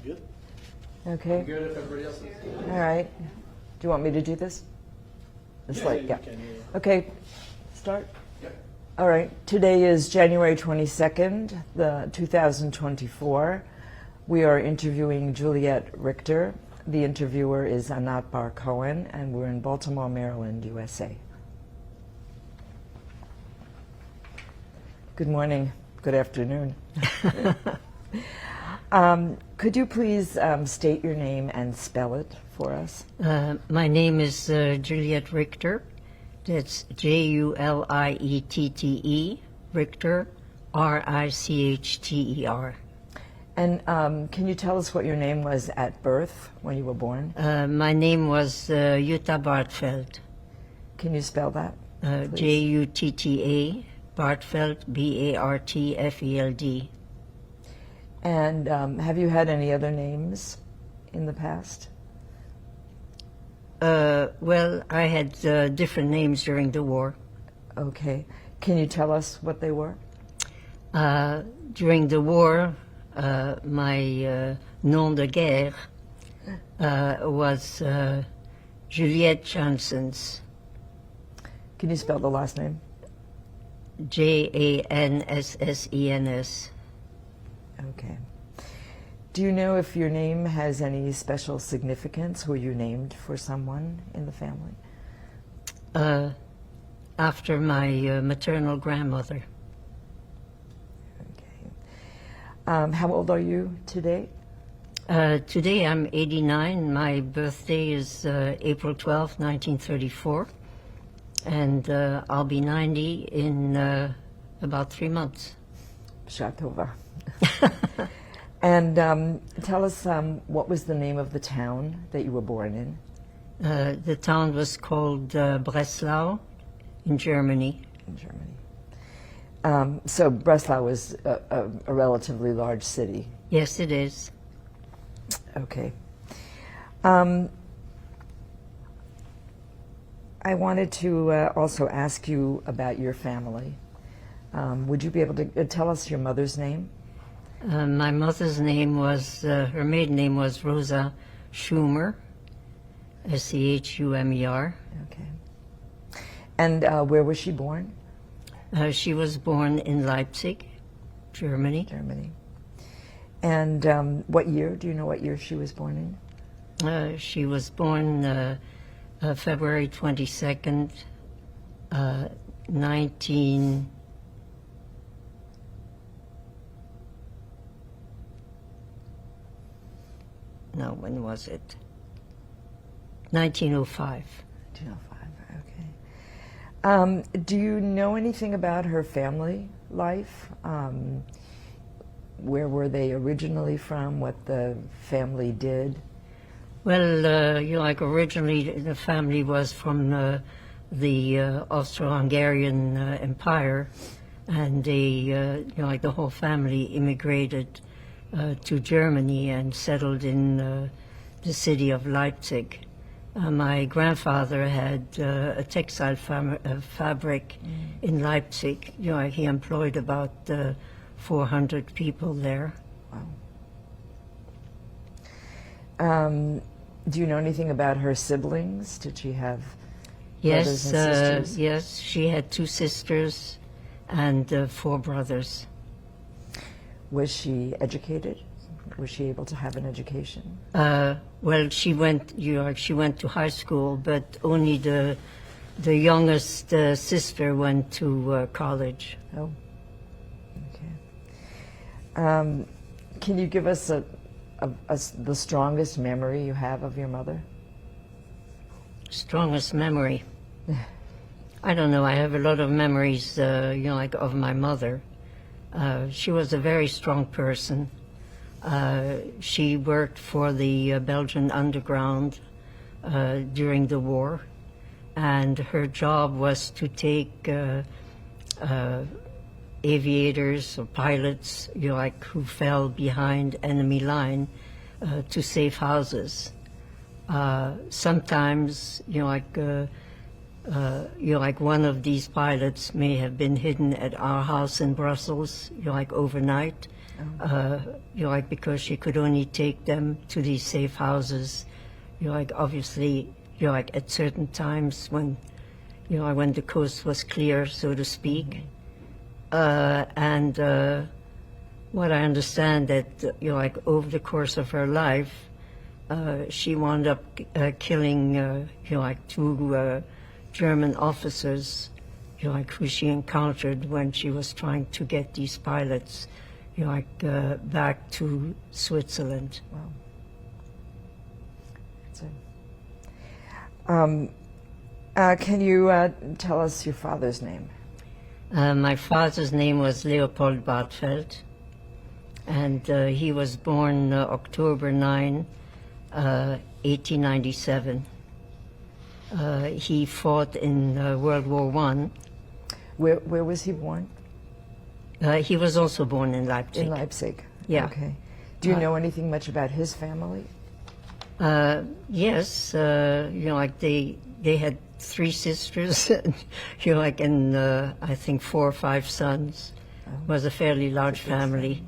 Good. Okay. Good if everybody else is. All right. Do you want me to do this? This Yeah, light, you yeah. can, Okay. Start. Yep. All right. Today is January 22nd, 2024. We are interviewing Juliette Richter. The interviewer is Anat Bar Cohen, and we're in Baltimore, Maryland, USA. Good morning. Good afternoon. Could you please state your name and spell it for us? My name is Juliette Richter. That's Juliette, Richter, Richter. And can you tell us what your name was at birth when you were born? My name was Jutta Bartfeld. Can you spell that? Jutta Bartfeld, Bartfeld. And have you had any other names in the past? Well, I had different names during the war. Okay. Can you tell us what they were? During the war, my nom de guerre was Juliette Janssens. Can you spell the last name? Janssens. Okay. Do you know if your name has any special significance? Were you named for someone in the family? After my maternal grandmother. Okay. How old are you today? Today I'm 89. My birthday is April 12, 1934. And I'll be 90 in about 3 months. Shatova. And tell us what was the name of the town that you were born in? The town was called Breslau in Germany. In Germany. So Breslau is a relatively large city. Yes, it is. Okay. I wanted to also ask you about your family. Would you be able to tell us your mother's name? My mother's name was, her maiden name was Rosa Schumer, Schumer. Okay. And where was she born? She was born in Leipzig, Germany. Germany. And what year? Do you know what year she was born in? She was born February 22nd, 19... No, when was it? 1905. 1905, okay. Do you know anything about her family life? Where were they originally from? What the family did? Well, originally the family was from the Austro-Hungarian Empire, and they, the whole family immigrated to Germany and settled in the city of Leipzig. My grandfather had a textile fabric in Leipzig. He employed about 400 people there. Wow. Do you know anything about her siblings? Did she have brothers and sisters? Yes, she had 2 sisters and 4 brothers. Was she educated? Was she able to have an education? Well, she went to high school, but only the youngest sister went to college. Oh, okay. Can you give us the strongest memory you have of your mother? Strongest memory? I don't know. I have a lot of memories, of my mother. She was a very strong person. She worked for the Belgian underground during the war, and her job was to take aviators or pilots, who fell behind enemy line to safe houses. Sometimes, like one of these pilots may have been hidden at our house in Brussels, like overnight, like because she could only take them to these safe houses, like obviously, like at certain times when, when the coast was clear, so to speak. And what I understand that, like over the course of her life, she wound up killing, like two German officers, like who she encountered when she was trying to get these pilots, like back to Switzerland. Wow. So, can you tell us your father's name? My father's name was Leopold Bartfeld, and he was born October 9, 1897. He fought in World War I. Where was he born? He was also born in Leipzig. In Leipzig. Yeah. Okay. Do you know anything much about his family? Yes, like they had 3 sisters, like, and I think 4 or 5 sons. It was a fairly large family,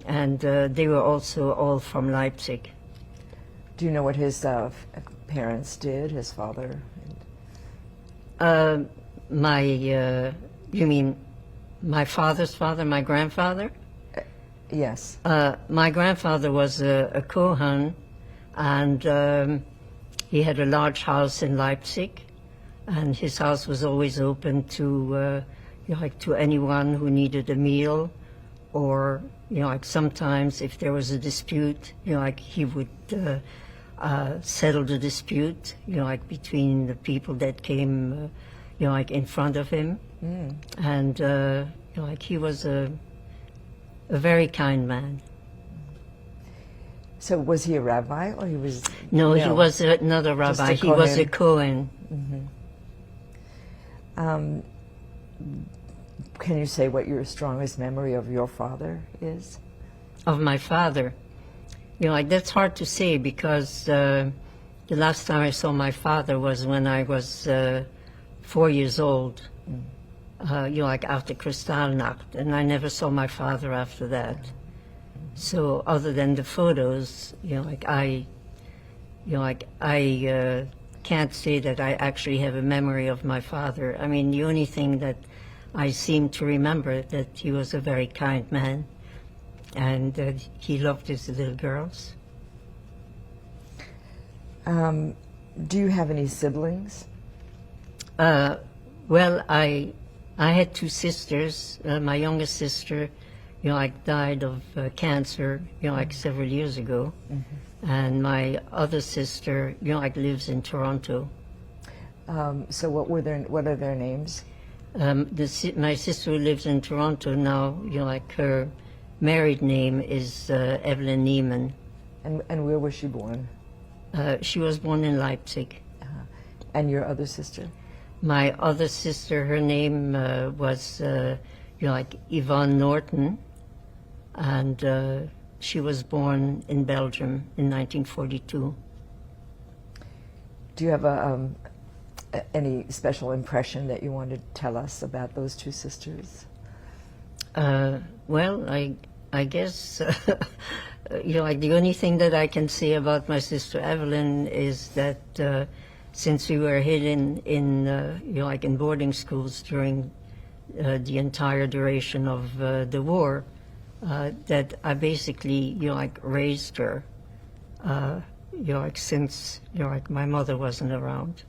and they were also all from Leipzig. Do you know what his parents did? His father? You mean my father's father, my grandfather? Yes. My grandfather was a Kohan, and he had a large house in Leipzig, and his house was always open to, like to anyone who needed a meal, or like sometimes if there was a dispute, like he would settle the dispute, like between the people that came, like in front of him, and like he was a very kind man. So was he a rabbi, or he was? No, he was another rabbi. He was a Kohen. Can you say what your strongest memory of your father is? Of my father? Like that's hard to say, because the last time I saw my father was when I was 4 years old, like after Kristallnacht, and I never saw my father after that. So other than the photos, like I can't say that I actually have a memory of my father. I mean, the only thing that I seem to remember that he was a very kind man, and he loved his little girls. Do you have any siblings? Well, I had 2 sisters. My youngest sister, like died of cancer, like several years ago. And my other sister, like lives in Toronto. So what are their names? My sister who lives in Toronto now, like her married name is Evelyn Neiman. And where was she born? She was born in Leipzig. And your other sister? My other sister, her name was like Yvonne Norton, and she was born in Belgium in 1942. Do you have any special impression that you want to tell us about those 2 sisters? Well, I guess like the only thing that I can say about my sister Evelyn is that since we were hidden in like in boarding schools during the entire duration of the war, that I basically like raised her, like since like my mother wasn't around.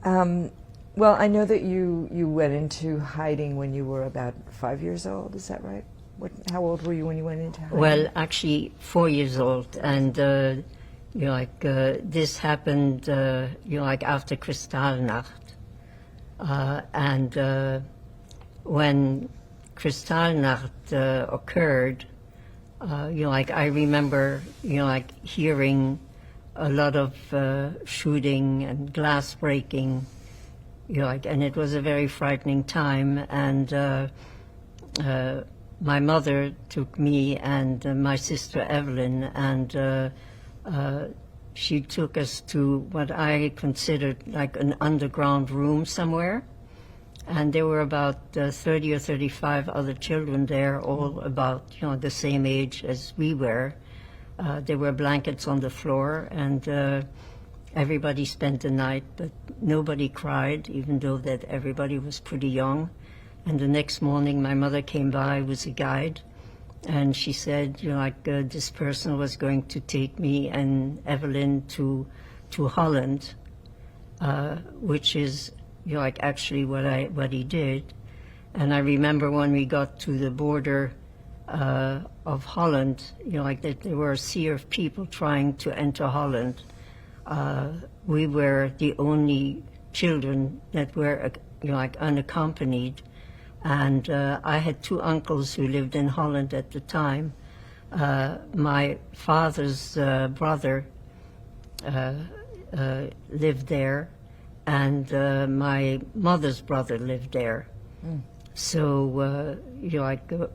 Well, I know that you went into hiding when you were about 5 years old. Is that right? How old were you when you went into hiding? Well, actually 4 years old, and like this happened like after Kristallnacht, and when Kristallnacht occurred, like I remember like hearing a lot of shooting and glass breaking, like, and it was a very frightening time. And my mother took me and my sister Evelyn, and she took us to what I considered like an underground room somewhere. And there were about 30 or 35 other children there, all about, the same age as we were. There were blankets on the floor, and everybody spent the night, but nobody cried, even though that everybody was pretty young. And the next morning, my mother came by with a guide, and she said, this person was going to take me and Evelyn to Holland, which is, actually what he did. And I remember when we got to the border of Holland, that there were a sea of people trying to enter Holland. We were the only children that were, unaccompanied. And I had two uncles who lived in Holland at the time. My father's brother lived there, and my mother's brother lived there. Mm. So,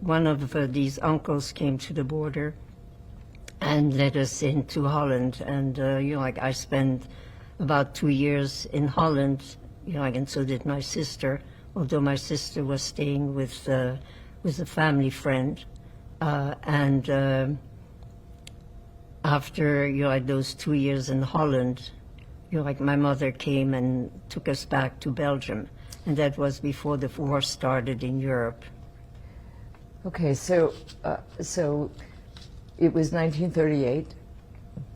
one of these uncles came to the border and led us into Holland. And, I spent about 2 years in Holland, and so did my sister, although my sister was staying with a family friend. After, those 2 years in Holland, my mother came and took us back to Belgium. And that was before the war started in Europe. Okay, so it was 1938,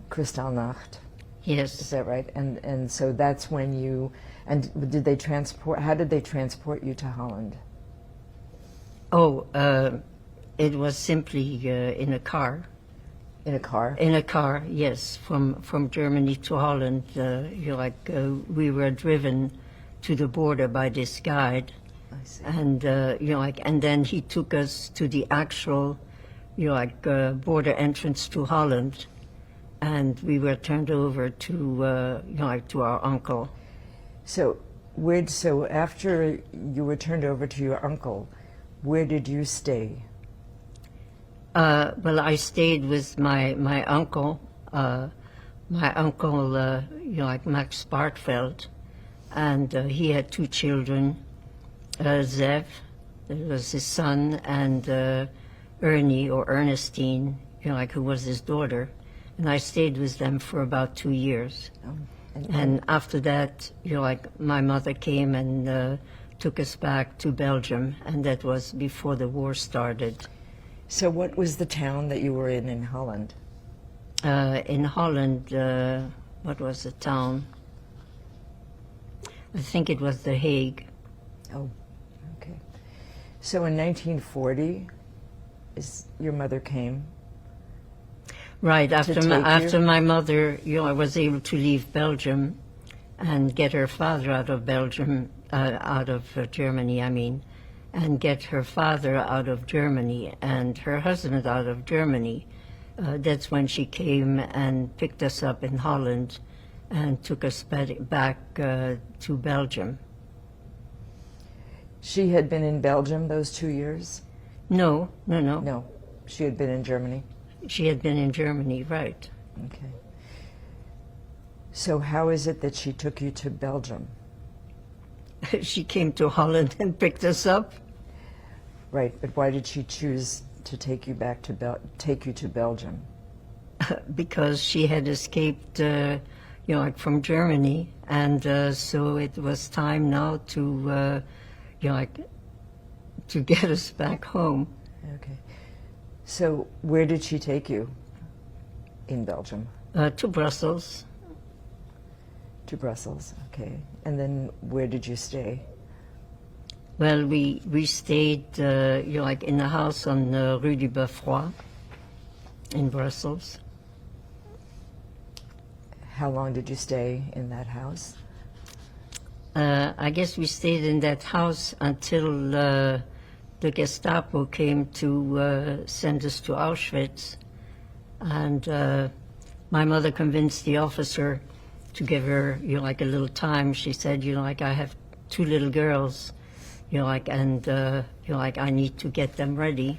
Kristallnacht. Yes. Is that right? And so that's when you, and how did they transport you to Holland? Oh, it was simply in a car. In a car? In a car, yes, from Germany to Holland. We were driven to the border by this guide. I see. And, and then he took us to the actual, border entrance to Holland. And we were turned over to, to our uncle. So after you were turned over to your uncle, where did you stay? Well, I stayed with my uncle, Max Bartfeld, and he had two children, Zev, that was his son, and Ernie or Ernestine, who was his daughter. And I stayed with them for about 2 years. Oh, and after that, my mother came and took us back to Belgium, and that was before the war started. So what was the town that you were in Holland? In Holland, what was the town? I think it was The Hague. Oh, okay. So in 1940, your mother came? Right, after my mother, was able to leave Belgium and get her father out of Belgium, out of Germany, and get her father out of Germany and her husband out of Germany. That's when she came and picked us up in Holland and took us back to Belgium. She had been in Belgium those 2 years? No. No, she had been in Germany? She had been in Germany, right. Okay. So how is it that she took you to Belgium? She came to Holland and picked us up. Right, but why did she choose to take you back to take you to Belgium? Because she had escaped, from Germany, and so it was time now to, to get us back home. Okay. So where did she take you in Belgium? To Brussels. To Brussels, okay. And then where did you stay? Well, we stayed, in a house on Rue du Beffroi in Brussels. How long did you stay in that house? I guess we stayed in that house until the Gestapo came to send us to Auschwitz. And my mother convinced the officer to give her, a little time. She said, I have two little girls, and, I need to get them ready.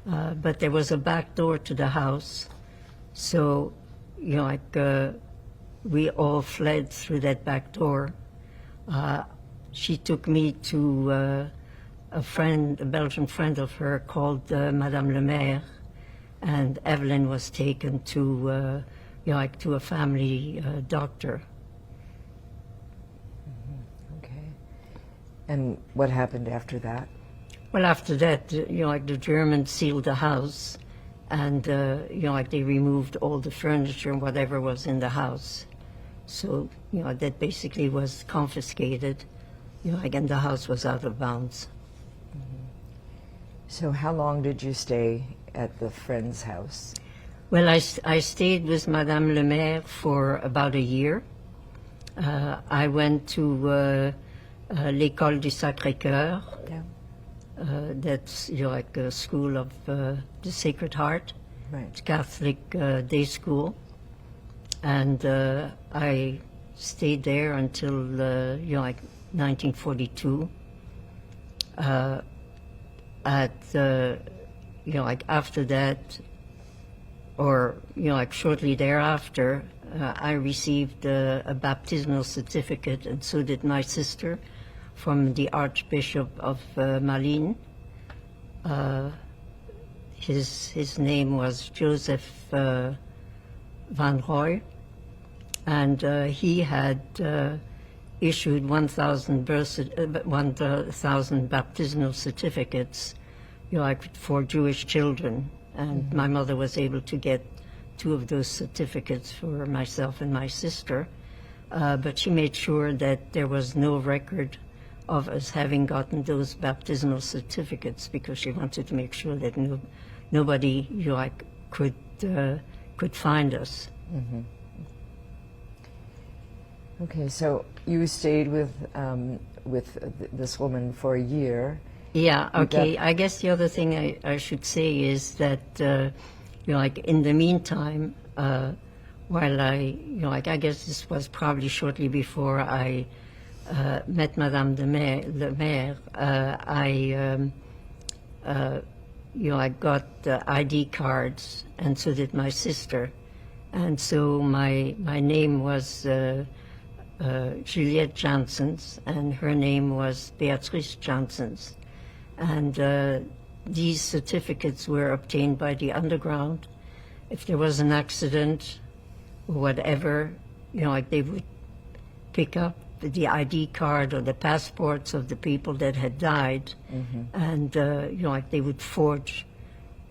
But there was a back door to the house. So, we all fled through that back door. She took me to a friend, a Belgian friend of her called Madame Le Maire, and Evelyn was taken to, like to a family doctor. Okay. And what happened after that? Well, after that, like the Germans sealed the house, and like they removed all the furniture and whatever was in the house. So, that basically was confiscated. Again, the house was out of bounds. So how long did you stay at the friend's house? Well, I stayed with Madame Le Maire for about a year. I went to l'École du Sacré-Cœur. Yeah. That's like a school of the Sacred Heart. Right. It's Catholic day school. And I stayed there until like 1942. Like after that, or like shortly thereafter, I received a baptismal certificate, and so did my sister, from the Archbishop of Malines. His name was Joseph Van Roy, and he had issued 1,000 baptismal certificates, like for Jewish children, and my mother was able to get 2 of those certificates for myself and my sister, but she made sure that there was no record of us having gotten those baptismal certificates, because she wanted to make sure that nobody could find us. Mm-hmm. Okay, so you stayed with this woman for a year. Yeah. Okay. I guess the other thing I should say is that like in the meantime, while I I guess this was probably shortly before I met Madame Le Maire, I got ID cards, and so did my sister, and so my name was Juliette Janssens, and her name was Beatrice Janssens, and these certificates were obtained by the underground. If there was an accident or whatever, like they would pick up the ID card or the passports of the people that had died, and like they would forge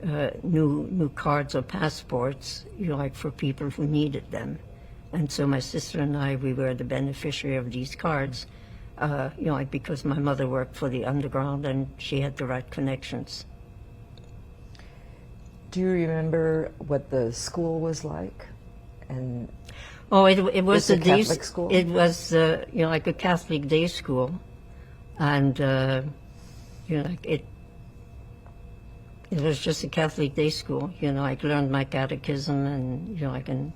new cards or passports, like for people who needed them. And so my sister and I, we were the beneficiary of these cards, like because my mother worked for the underground and she had the right connections. Do you remember what the school was like? And oh, it was a Catholic school? It was like a Catholic day school, and like it was just a Catholic day school. I learned my catechism and and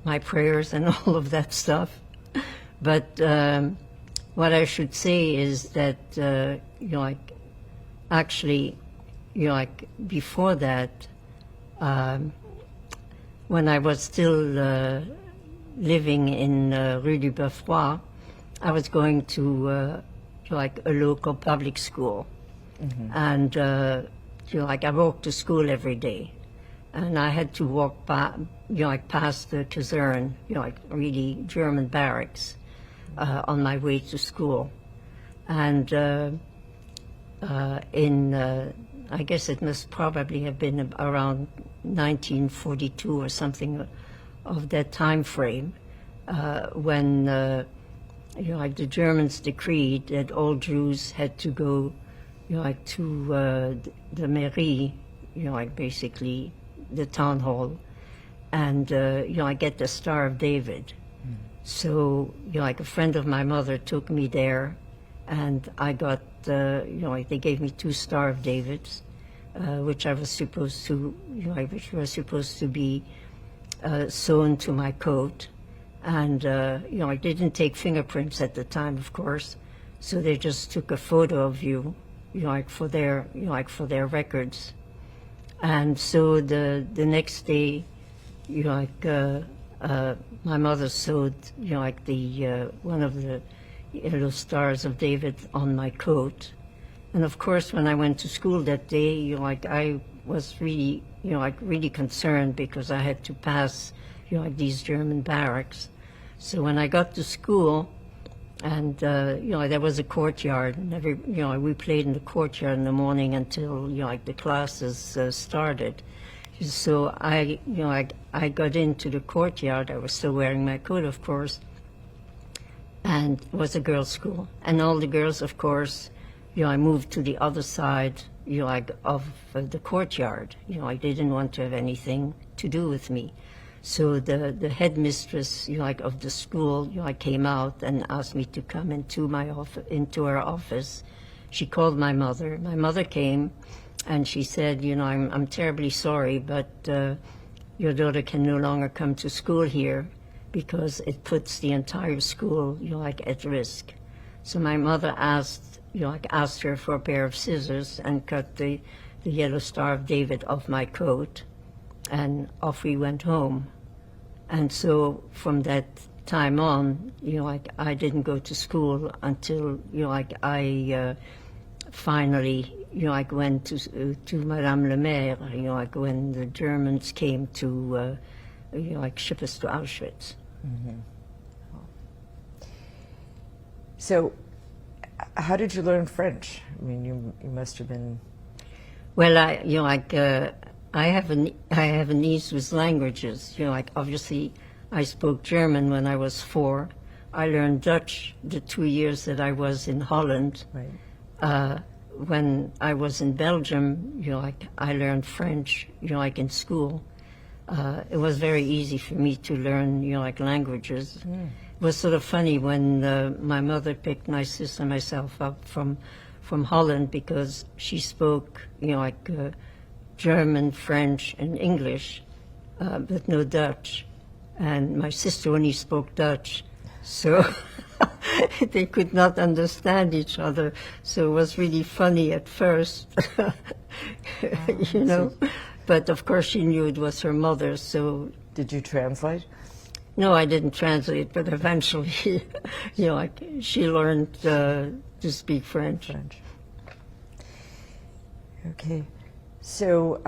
my prayers and all of that stuff. But what I should say is that like actually like before that, when I was still living in Rue du Beffroi, I was going to like a local public school, and like I walked to school every day, and I had to walk past the Kaserne, like really German barracks, on my way to school, and I guess it must probably have been around 1942 or something of that time frame, when like the Germans decreed that all Jews had to go like to the mairie, like basically the town hall, and get the Star of David. So like a friend of my mother took me there, and I got like they gave me 2 Star of Davids, which I was supposed to which were supposed to be sewn to my coat, and I didn't take fingerprints at the time, of course, so they just took a photo of you, for their for their records, and so the next day, my mother sewed, like the one of the yellow stars of David on my coat. And of course, when I went to school that day, like I was really, like really concerned because I had to pass, like these German barracks. So when I got to school, and there was a courtyard, and we played in the courtyard in the morning until like the classes started. So I got into the courtyard. I was still wearing my coat, of course, and it was a girls' school. And all the girls, of course, I moved to the other side, of the courtyard. They didn't want to have anything to do with me. So the headmistress, of the school, came out and asked me to come into her office. She called my mother. My mother came, and she said, I'm terribly sorry, but your daughter can no longer come to school here because it puts the entire school, at risk. So my mother asked her for a pair of scissors and cut the yellow Star of David off my coat, and off we went home. And so from that time on, I didn't go to school until, I finally, went to Madame le Maire, when the Germans came to, ship us to Auschwitz. Mm-hmm. So, how did you learn French? I mean, you must have been. Well, I have an ease with languages. Obviously, I spoke German when I was 4. I learned Dutch the 2 years that I was in Holland. Right. When I was in Belgium, I learned French, in school. It was very easy for me to learn, languages. Mm. It was sort of funny when my mother picked my sister and myself up from Holland because she spoke, German, French, and English, but no Dutch. And my sister only spoke Dutch, so they could not understand each other. So it was really funny at first, But of course she knew it was her mother, so... Did you translate? No, I didn't translate, but eventually, she learned to speak French. Okay. So,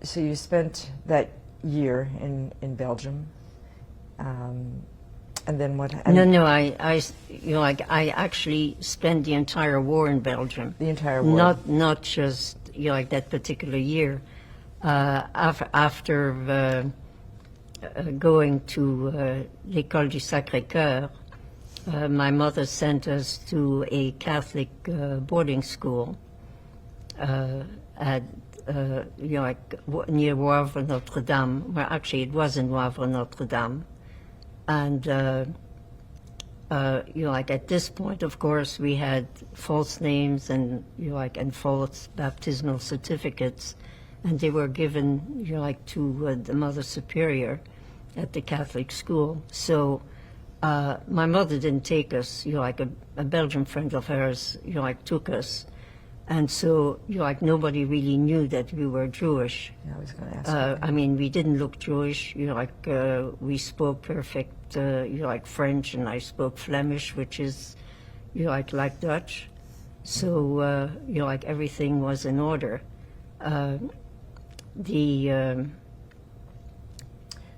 so you spent that year in Belgium, and then what? No. I actually spent the entire war in Belgium. The entire war. Not just that particular year. After going to l'École du Sacré-Cœur, my mother sent us to a Catholic boarding school. At near Wavre Notre Dame, where actually it was in Wavre Notre Dame, and at this point, of course, we had false names and and false baptismal certificates, and they were given to the Mother Superior at the Catholic school. So my mother didn't take us. A Belgian friend of hers took us. And so, nobody really knew that we were Jewish. Yeah, I was going to ask. I mean, we didn't look Jewish. We spoke perfect, French, and I spoke Flemish, which is, like Dutch. So, everything was in order.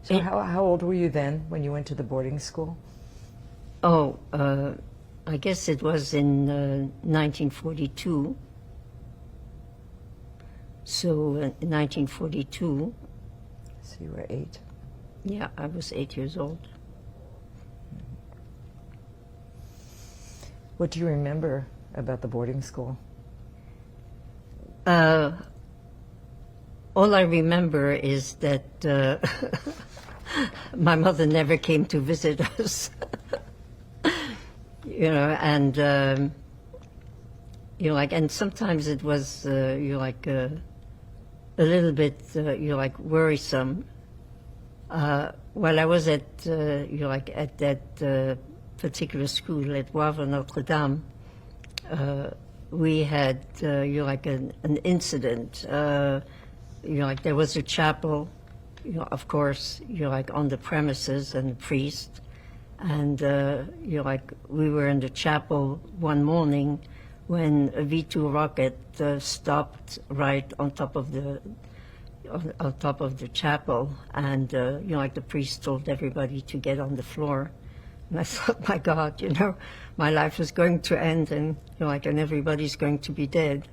So how old were you then when you went to the boarding school? I guess it was in 1942. So in 1942... So you were 8? Yeah, I was 8 years old. What do you remember about the boarding school? All I remember is that my mother never came to visit us. And and sometimes it was a little bit worrisome. While I was at at that particular school at Wavre Notre Dame, we had an incident. There was a chapel, you know, of course, you know, like on the premises and the priest. And, you know, like we were in the chapel one morning when a V-2 rocket stopped right on top of the chapel, and you know, like the priest told everybody to get on the floor. And I thought, my God, you know, my life is going to end, and you know, like, and everybody's going to be dead.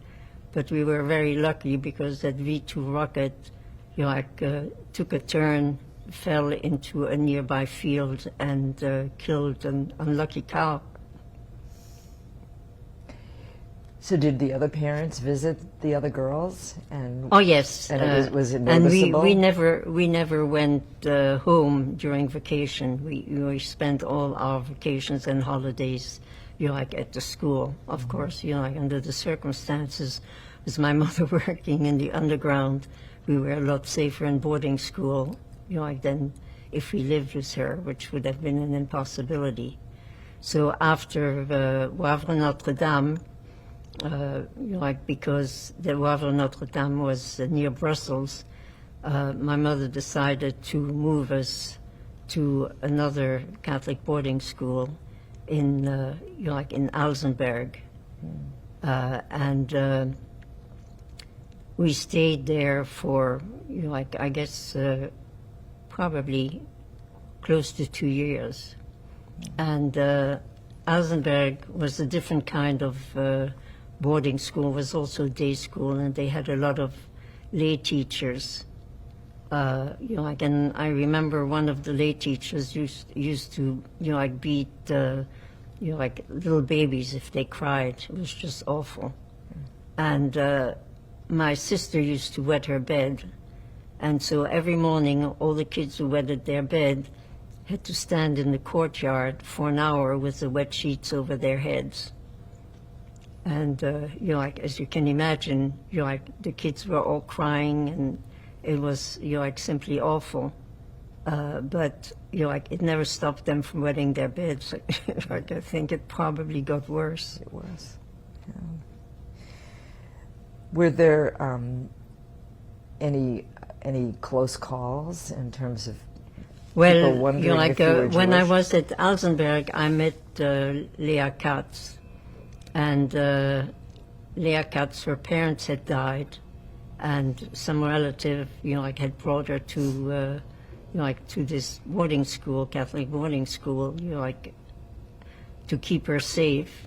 But we were very lucky because that V-2 rocket, you know, like took a turn, fell into a nearby field, and killed an unlucky cow. So did the other parents visit the other girls? And Oh yes, and it was it and noticeable? we never went home during vacation. We spent all our vacations and holidays, you know, like at the school. Of course, you know, like under the circumstances, with my mother working in the underground, we were a lot safer in boarding school, you know, like than if we lived with her, which would have been an impossibility. So after Wavre Notre Dame. You know, like because the Wavre Notre Dame was near Brussels, my mother decided to move us to another Catholic boarding school in, you know, like in Alzenberg, and we stayed there for, you know, like I guess probably close to 2 years, and Alzenberg was a different kind of boarding school, was also day school, and they had a lot of lay teachers. You know, like, and I remember one of the lay teachers used to, you know, like beat, you know, like little babies if they cried. It was just awful. And my sister used to wet her bed, and so every morning all the kids who wetted their bed had to stand in the courtyard for an hour with the wet sheets over their heads. And, you know, like, as you can imagine, you know, like, the kids were all crying, and it was, you know, like, simply awful. But, you know, like, it never stopped them from wetting their beds. Like, I think it probably got worse. It was. Yeah. Were there any close calls in terms of people Well, wondering you know, like, if you were when I Jewish? was at Alzenberg, I met Leah Katz. And Leah Katz, her parents had died, and some relative, you know, like, had brought her to, you know, like, to this boarding school, Catholic boarding school, you know, like, to keep her safe.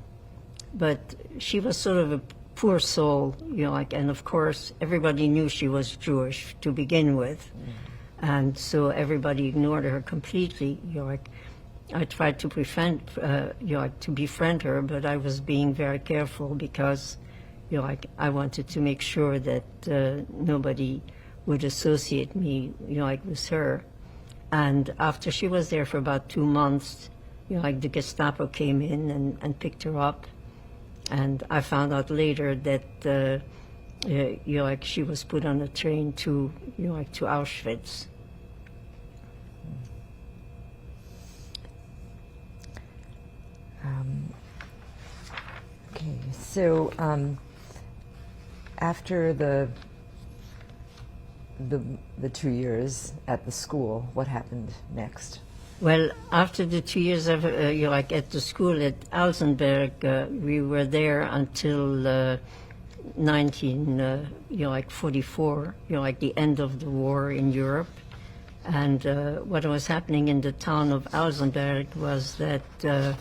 But she was sort of a poor soul, you know, like, and of course everybody knew she was Jewish to begin with, and so everybody ignored her completely, you know, like. I tried to you know, like, to befriend her, but I was being very careful because, you know, like, I wanted to make sure that nobody would associate me, you know, like, with her. And after she was there for about 2 months, you know, like, the Gestapo came in and picked her up, and I found out later that, you know, like, she was put on a train to, you know, like, to Auschwitz. Okay, so after the 2 years at the school, what happened next? Well, after the 2 years of, you know, like, at the school at Alzenberg, we were there until 1944, you know, like the end of the war in Europe. And what was happening in the town of Alzenberg was that the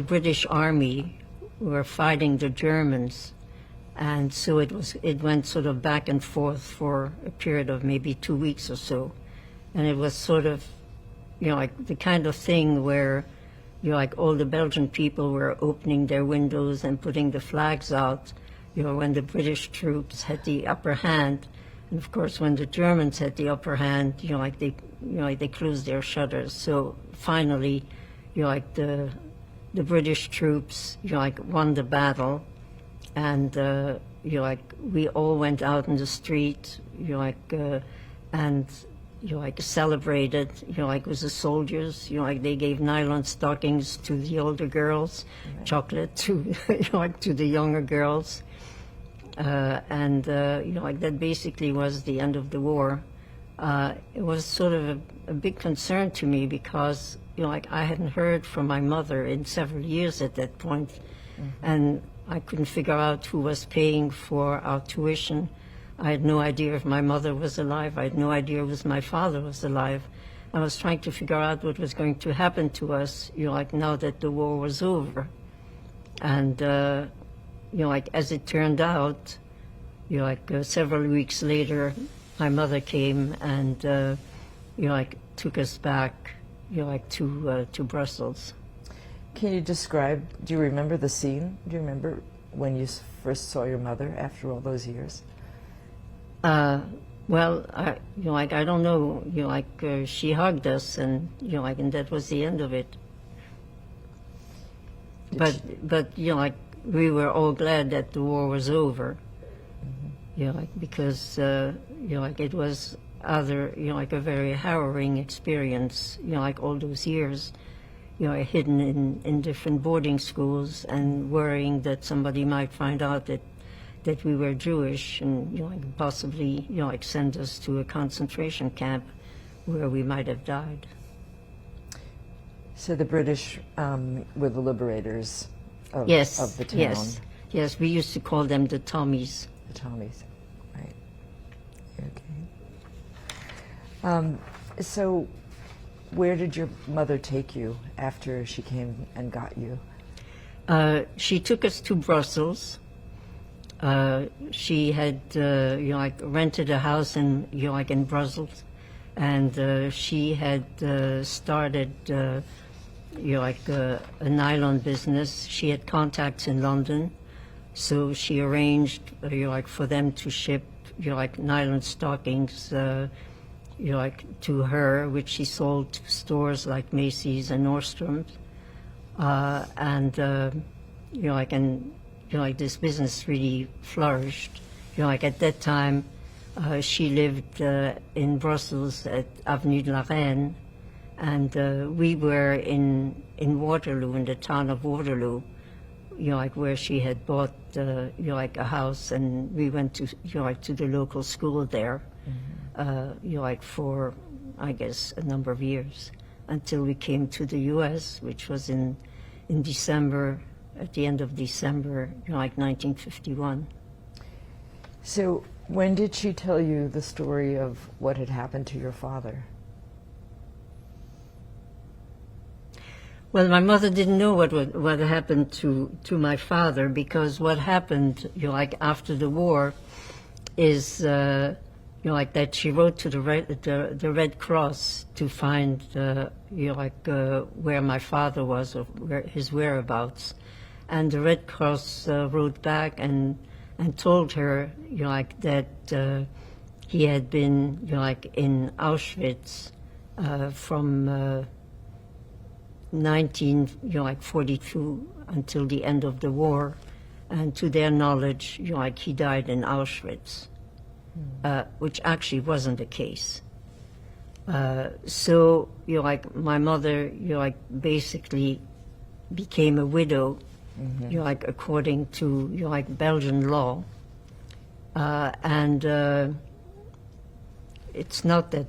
British Army were fighting the Germans, and so it went sort of back and forth for a period of maybe 2 weeks or so, and it was sort of, you know, like the kind of thing where, you know, like, all the Belgian people were opening their windows and putting the flags out, you know, when the British troops had the upper hand, and of course when the Germans had the upper hand, you know, like, they closed their shutters. So finally, you know, like, the British troops, you know, like, won the battle, and you know, like, we all went out in the street, you know, like, and you know, like, celebrated, you know, like, with the soldiers, you know, like, they gave nylon stockings to the older girls, right. Chocolate to, you know, like, to the younger girls, and you know, like, that basically was the end of the war. it was sort of a big concern to me because, like I hadn't heard from my mother in several years at that point, and I couldn't figure out who was paying for our tuition. I had no idea if my mother was alive. I had no idea if my father was alive. I was trying to figure out what was going to happen to us, like now that the war was over. And, like as it turned out, like several weeks later, my mother came and, like took us back, like to Brussels. Can you describe, do you remember the scene? Do you remember when you first saw your mother after all those years? Well, like I don't know, like she hugged us, and like, and that was the end of it. But like we were all glad that the war was over. Like because like it was like a very harrowing experience. Like all those years, hidden in different boarding schools and worrying that somebody might find out that we were Jewish and like possibly like send us to a concentration camp where we might have died. So the British were the liberators of, Yes, of the town. yes. We used to call them the Tommies. The Tommies, right? Okay. So, where did your mother take you after she came and got you? She took us to Brussels. She had like rented a house in like in Brussels, and she had started like a nylon business. She had contacts in London, so she arranged like for them to ship like nylon stockings like to her, which she sold to stores like Macy's and Nordstrom's, and like and. Like this business really flourished. Like at that time, she lived in Brussels at Avenue de la Reine, and we were in Waterloo, in the town of Waterloo, like where she had bought like a house, and we went to like to the local school there, like for I guess a number of years until we came to the U.S., which was in December. At the end of December, like 1951. So when did she tell you the story of what had happened to your father? Well, my mother didn't know what happened to my father, because what happened, like after the war, is like that she wrote to the Red Cross to find like where my father was or where his whereabouts. And the Red Cross wrote back and told her, like that he had been, like in Auschwitz from 1942 until the end of the war, and to their knowledge, like he died in Auschwitz, which actually wasn't the case. So, like my mother, like basically became a widow. Like according to like Belgian law, and it's not that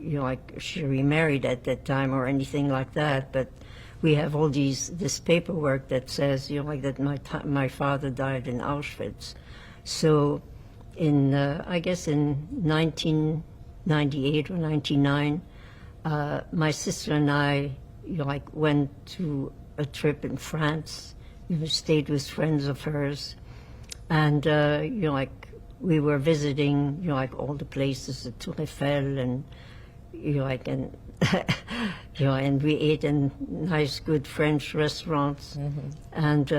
like she remarried at that time or anything like that, but we have all this paperwork that says like that my father died in Auschwitz. So in I guess in 1998 or 99, my sister and I like went to a trip in France. Stayed with friends of hers, and like we were visiting, like all the places, the Tour Eiffel, and like and and we ate in nice, good French restaurants, and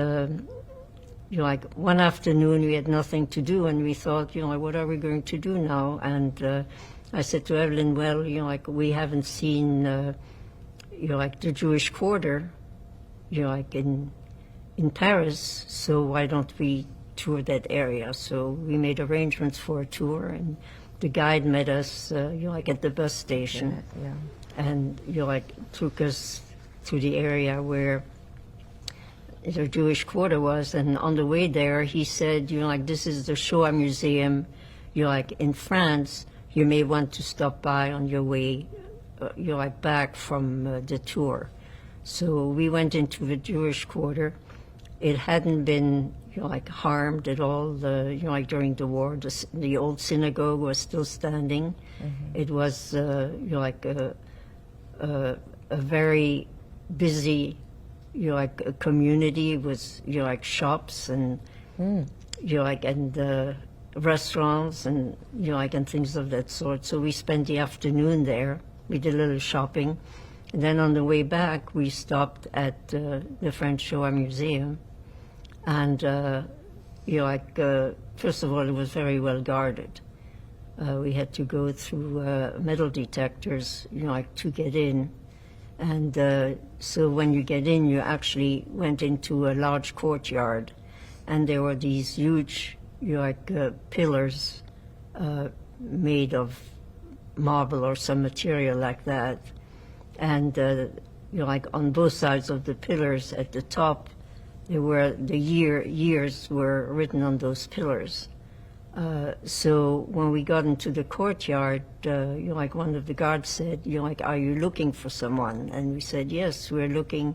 like one afternoon we had nothing to do, and we thought, what are we going to do now? And I said to Evelyn, well, like we haven't seen, like the Jewish Quarter. Like in Paris, so why don't we tour that area? So we made arrangements for a tour, and the guide met us, like at the bus station, and like took us to the area where the Jewish Quarter was. And on the way there, he said, like this is the Shoah Museum, like in France, you may want to stop by on your way, like back from the tour. So we went into the Jewish quarter. It hadn't been like harmed at all. Like during the war, the old synagogue was still standing. It was like a very busy like a community with like shops and like and restaurants and like and things of that sort. So we spent the afternoon there. We did a little shopping, and then on the way back we stopped at the French Shoah Museum. And, like, first of all, it was very well guarded. We had to go through metal detectors, like, to get in. And so when you get in, you actually went into a large courtyard. And there were these huge, like, pillars made of marble or some material like that. And, like, on both sides of the pillars at the top, there were years were written on those pillars. So when we got into the courtyard, like one of the guards said, like, are you looking for someone? And we said, yes, we're looking,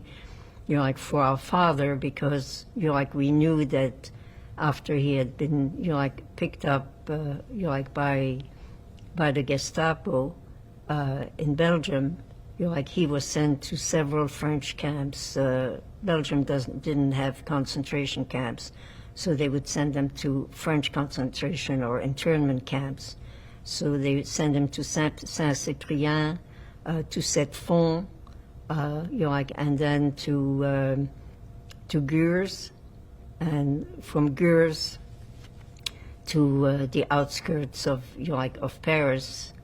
like for our father, because like we knew that after he had been like picked up like by the Gestapo in Belgium, like he was sent to several French camps. Belgium didn't have concentration camps, so they would send them to French concentration or internment camps. So they would send them to Saint-Cyprien, to Sept-Fonds, like, and then to Gurs, and from Gurs to the outskirts of like of Paris,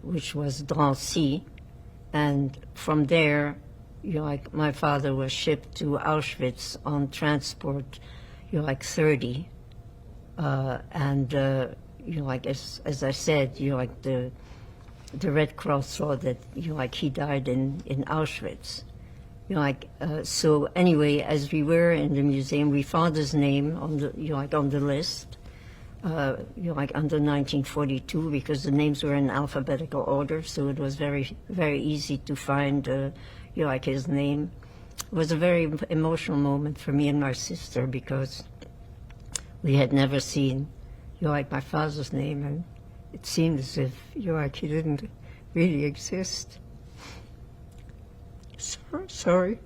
which was Drancy, and from there, like my father was shipped to Auschwitz on transport, like 30, and like as I said, like the Red Cross saw that like he died in Auschwitz, like so anyway, as we were in the museum, we found his name on the like on the list, like under 1942, because the names were in alphabetical order, so it was very easy to find. Like his name. It was a very emotional moment for me and my sister, because we had never seen like my father's name, and it seemed as if like he didn't really exist. Sorry.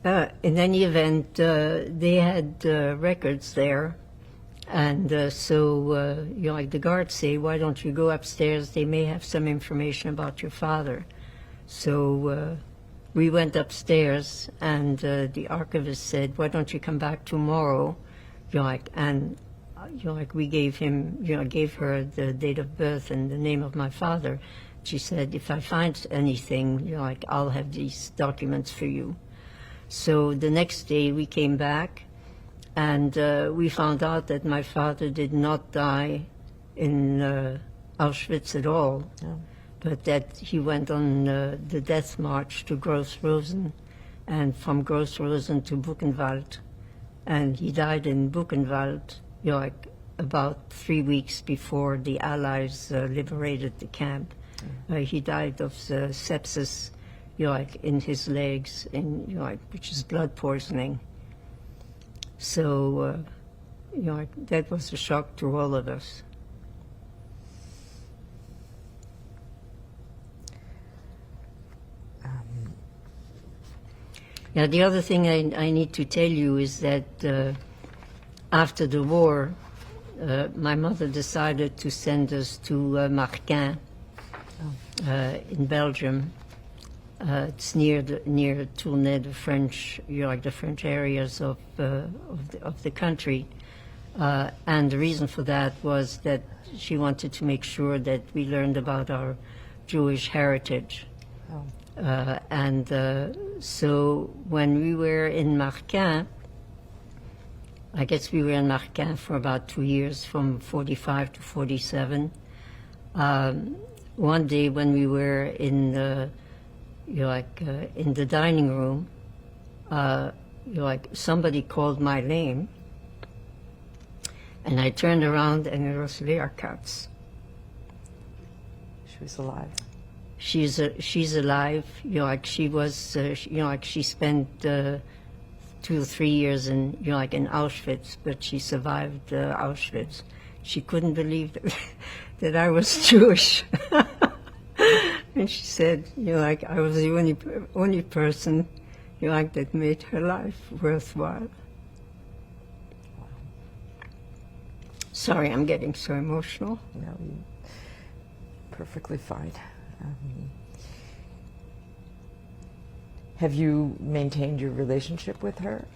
In any event, they had records there, and so like the guards say, why don't you go upstairs? They may have some information about your father. So we went upstairs, and the archivist said, why don't you come back tomorrow? Like, and like we gave him, gave her the date of birth and the name of my father. She said, if I find anything, like, I'll have these documents for you. So the next day we came back, and we found out that my father did not die in Auschwitz at all, but that he went on the death march to Gross-Rosen, and from Gross-Rosen to Buchenwald. And he died in Buchenwald, like about 3 weeks before the Allies liberated the camp. He died of sepsis, like in his legs, like, which is blood poisoning. So, that was a shock to all of us. Now, the other thing I need to tell you is that after the war, my mother decided to send us to Marquin in Belgium. It's near Tournai, the French, like the French areas of the country, and the reason for that was that she wanted to make sure that we learned about our Jewish heritage, and so when we were in Marquin, I guess we were in Marquin for about 2 years, from 45 to 47. One day when we were in in the dining room, like somebody called my name, And I turned around, and it was Lea Katz. She was alive. She's alive. Like she was, like she spent 2 or 3 years in, like in Auschwitz, but she survived Auschwitz. She couldn't believe that I was Jewish. And she said, like I was the only person, like that made her life worthwhile. Sorry, I'm getting so emotional. No, perfectly fine. Have you maintained your relationship with her?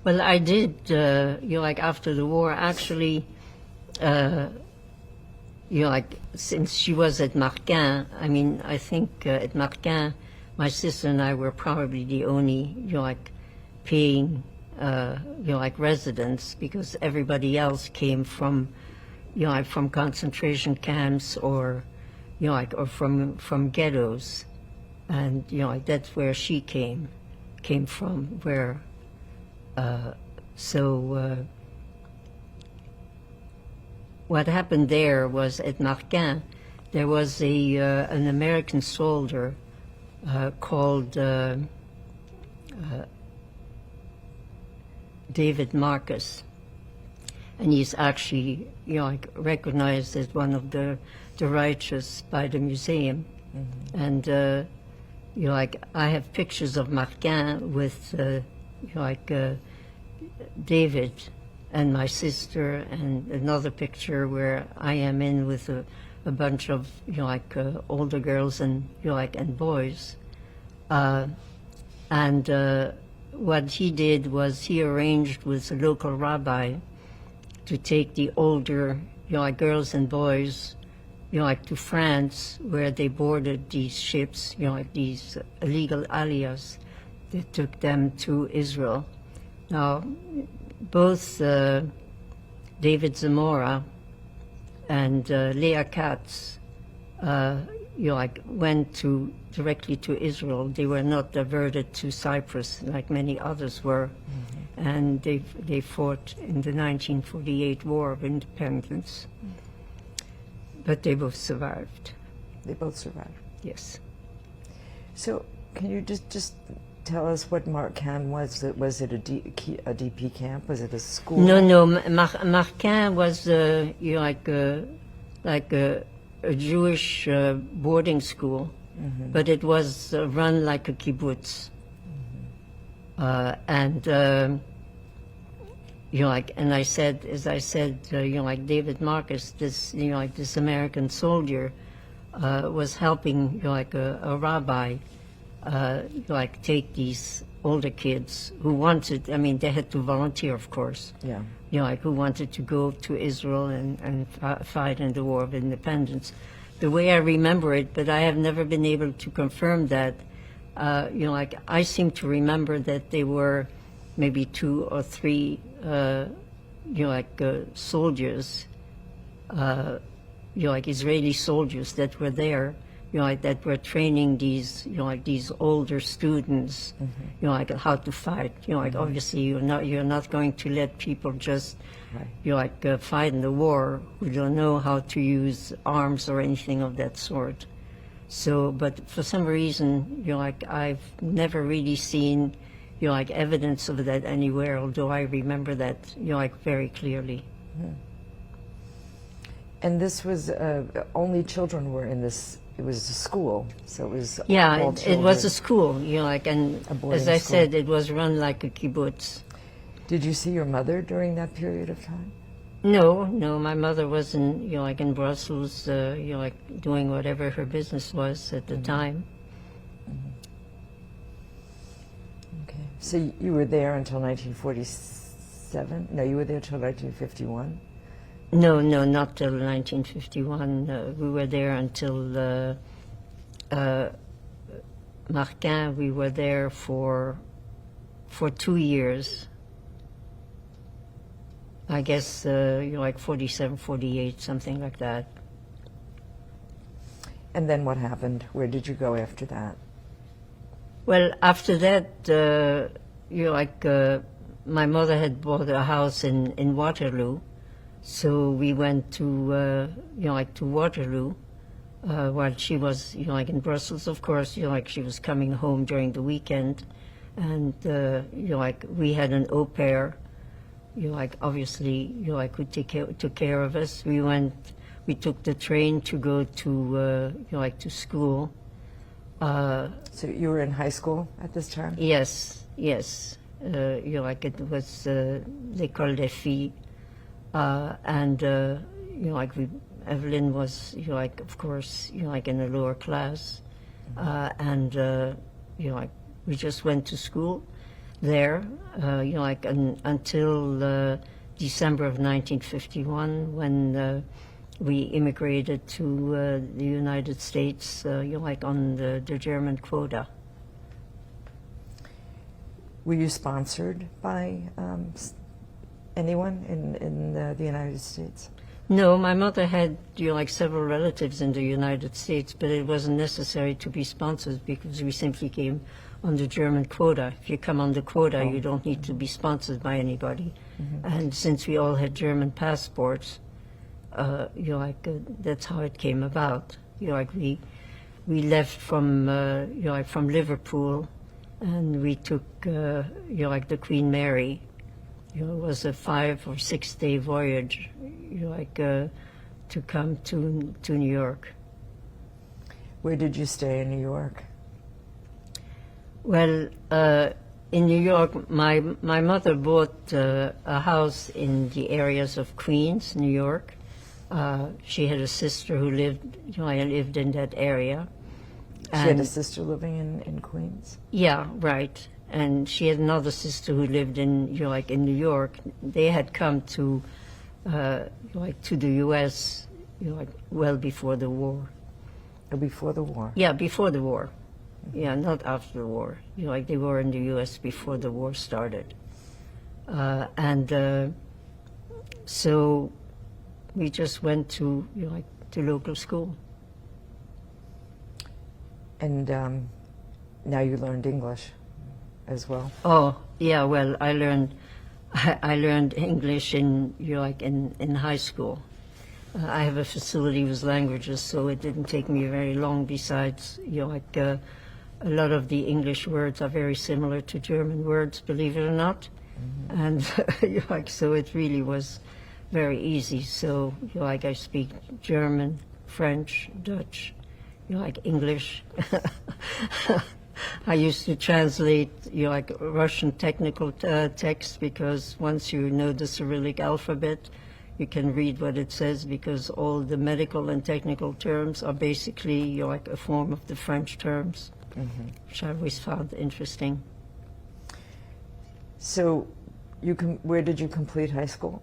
Well, I did, like after the war, actually, like since she was at Marquin, I mean, I think at Marquin, my sister and I were probably the only, like paying, like residents, because everybody else came from, like from concentration camps or, like, or from ghettos. And, like that's where she came from, where, what happened there was at Marquin, there was an American soldier called David Marcus, and he's actually, like recognized as one of the righteous by the museum. Mm-hmm. And like I have pictures of Marquin with David and my sister, and another picture where I am in with a bunch of older girls and and boys. And what he did was he arranged with a local rabbi to take the older girls and boys to France, where they boarded these ships, these illegal aliyahs that took them to Israel. Now, both David Zamora and Lea Katz, went directly to Israel. They were not diverted to Cyprus like many others were, mm-hmm. and they fought in the 1948 War of Independence. Mm-hmm. But they both survived. They both survived? Yes. So can you just tell us what Marquin was? Was it a DP camp? Was it a school? No. Marquin was like a Jewish boarding school, mm-hmm. but it was run like a kibbutz. Mm-hmm. And I said, as I said, like David Marcus, this, like this American soldier, was helping, like a rabbi, like take these older kids who wanted. I mean, they had to volunteer, of course. Yeah. Like who wanted to go to Israel and fight in the War of Independence. The way I remember it, but I have never been able to confirm that. Like I seem to remember that they were maybe 2 or 3. Soldiers, like Israeli soldiers that were there, that were training these, these older students, mm-hmm. Like how to fight. Like mm-hmm. obviously you're not going to let people just, right. Fight in the war who don't know how to use arms or anything of that sort. So, but for some reason, like I've never really seen like evidence of that anywhere, although I remember that, like very clearly. Mm-hmm. And this was, only children were in this, it was a school, so it was all it was a school, like, and as I said, it was run like a kibbutz. Did you see your mother during that period of time? No, my mother was in, like in Brussels, like doing whatever her business was at the mm-hmm. time. So you were there until 1947? No, you were there until 1951? No, not till 1951. We were there until Marquin. We were there for 2 years. I guess like 47, 48, something like that. And then what happened? Where did you go after that? Well, after that, my mother had bought a house in Waterloo, So we went to, like to Waterloo, while she was, like in Brussels, of course, like she was coming home during the weekend. And, like we had an au pair, like obviously, like who took care of us. We took the train to go to, like to school. So you were in high school at this time? Yes, yes. Like it was l'école des filles. And, like Evelyn was, like, of course, like in a lower class. And, like we just went to school there, like until December of 1951 when we immigrated to the United States, like on the German quota. Were you sponsored by anyone in the United States? No, my mother had like several relatives in the United States, but it wasn't necessary to be sponsored because we simply came on the German quota. If you come on the quota, you don't need to be sponsored by anybody. And since we all had German passports, that's how it came about. We left from from Liverpool, and we took like the Queen Mary. It was a 5 or 6 day voyage, to come to New York. Where did you stay in New York? Well, in New York, my mother bought a house in the areas of Queens, New York. She had a sister who lived in that area. She had a sister living in Queens? Yeah, right. And she had another sister who lived in, in New York. They had come to, to the U.S., well before the war. Before the war? Yeah, before the war. Yeah, not after the war. They were in the U.S. before the war started. So we just went to, to local school. And now you learned English as well? Oh, yeah, well, I learned English in, in high school. I have a facility with languages, so it didn't take me very long. Besides, a lot of the English words are very similar to German words, believe it or not. And so it really was very easy. So, I speak German, French, Dutch, English. I used to translate, Russian technical text, because once you know the Cyrillic alphabet, you can read what it says, because all the medical and technical terms are basically a form of the French terms, which I always found interesting. So, where did you complete high school?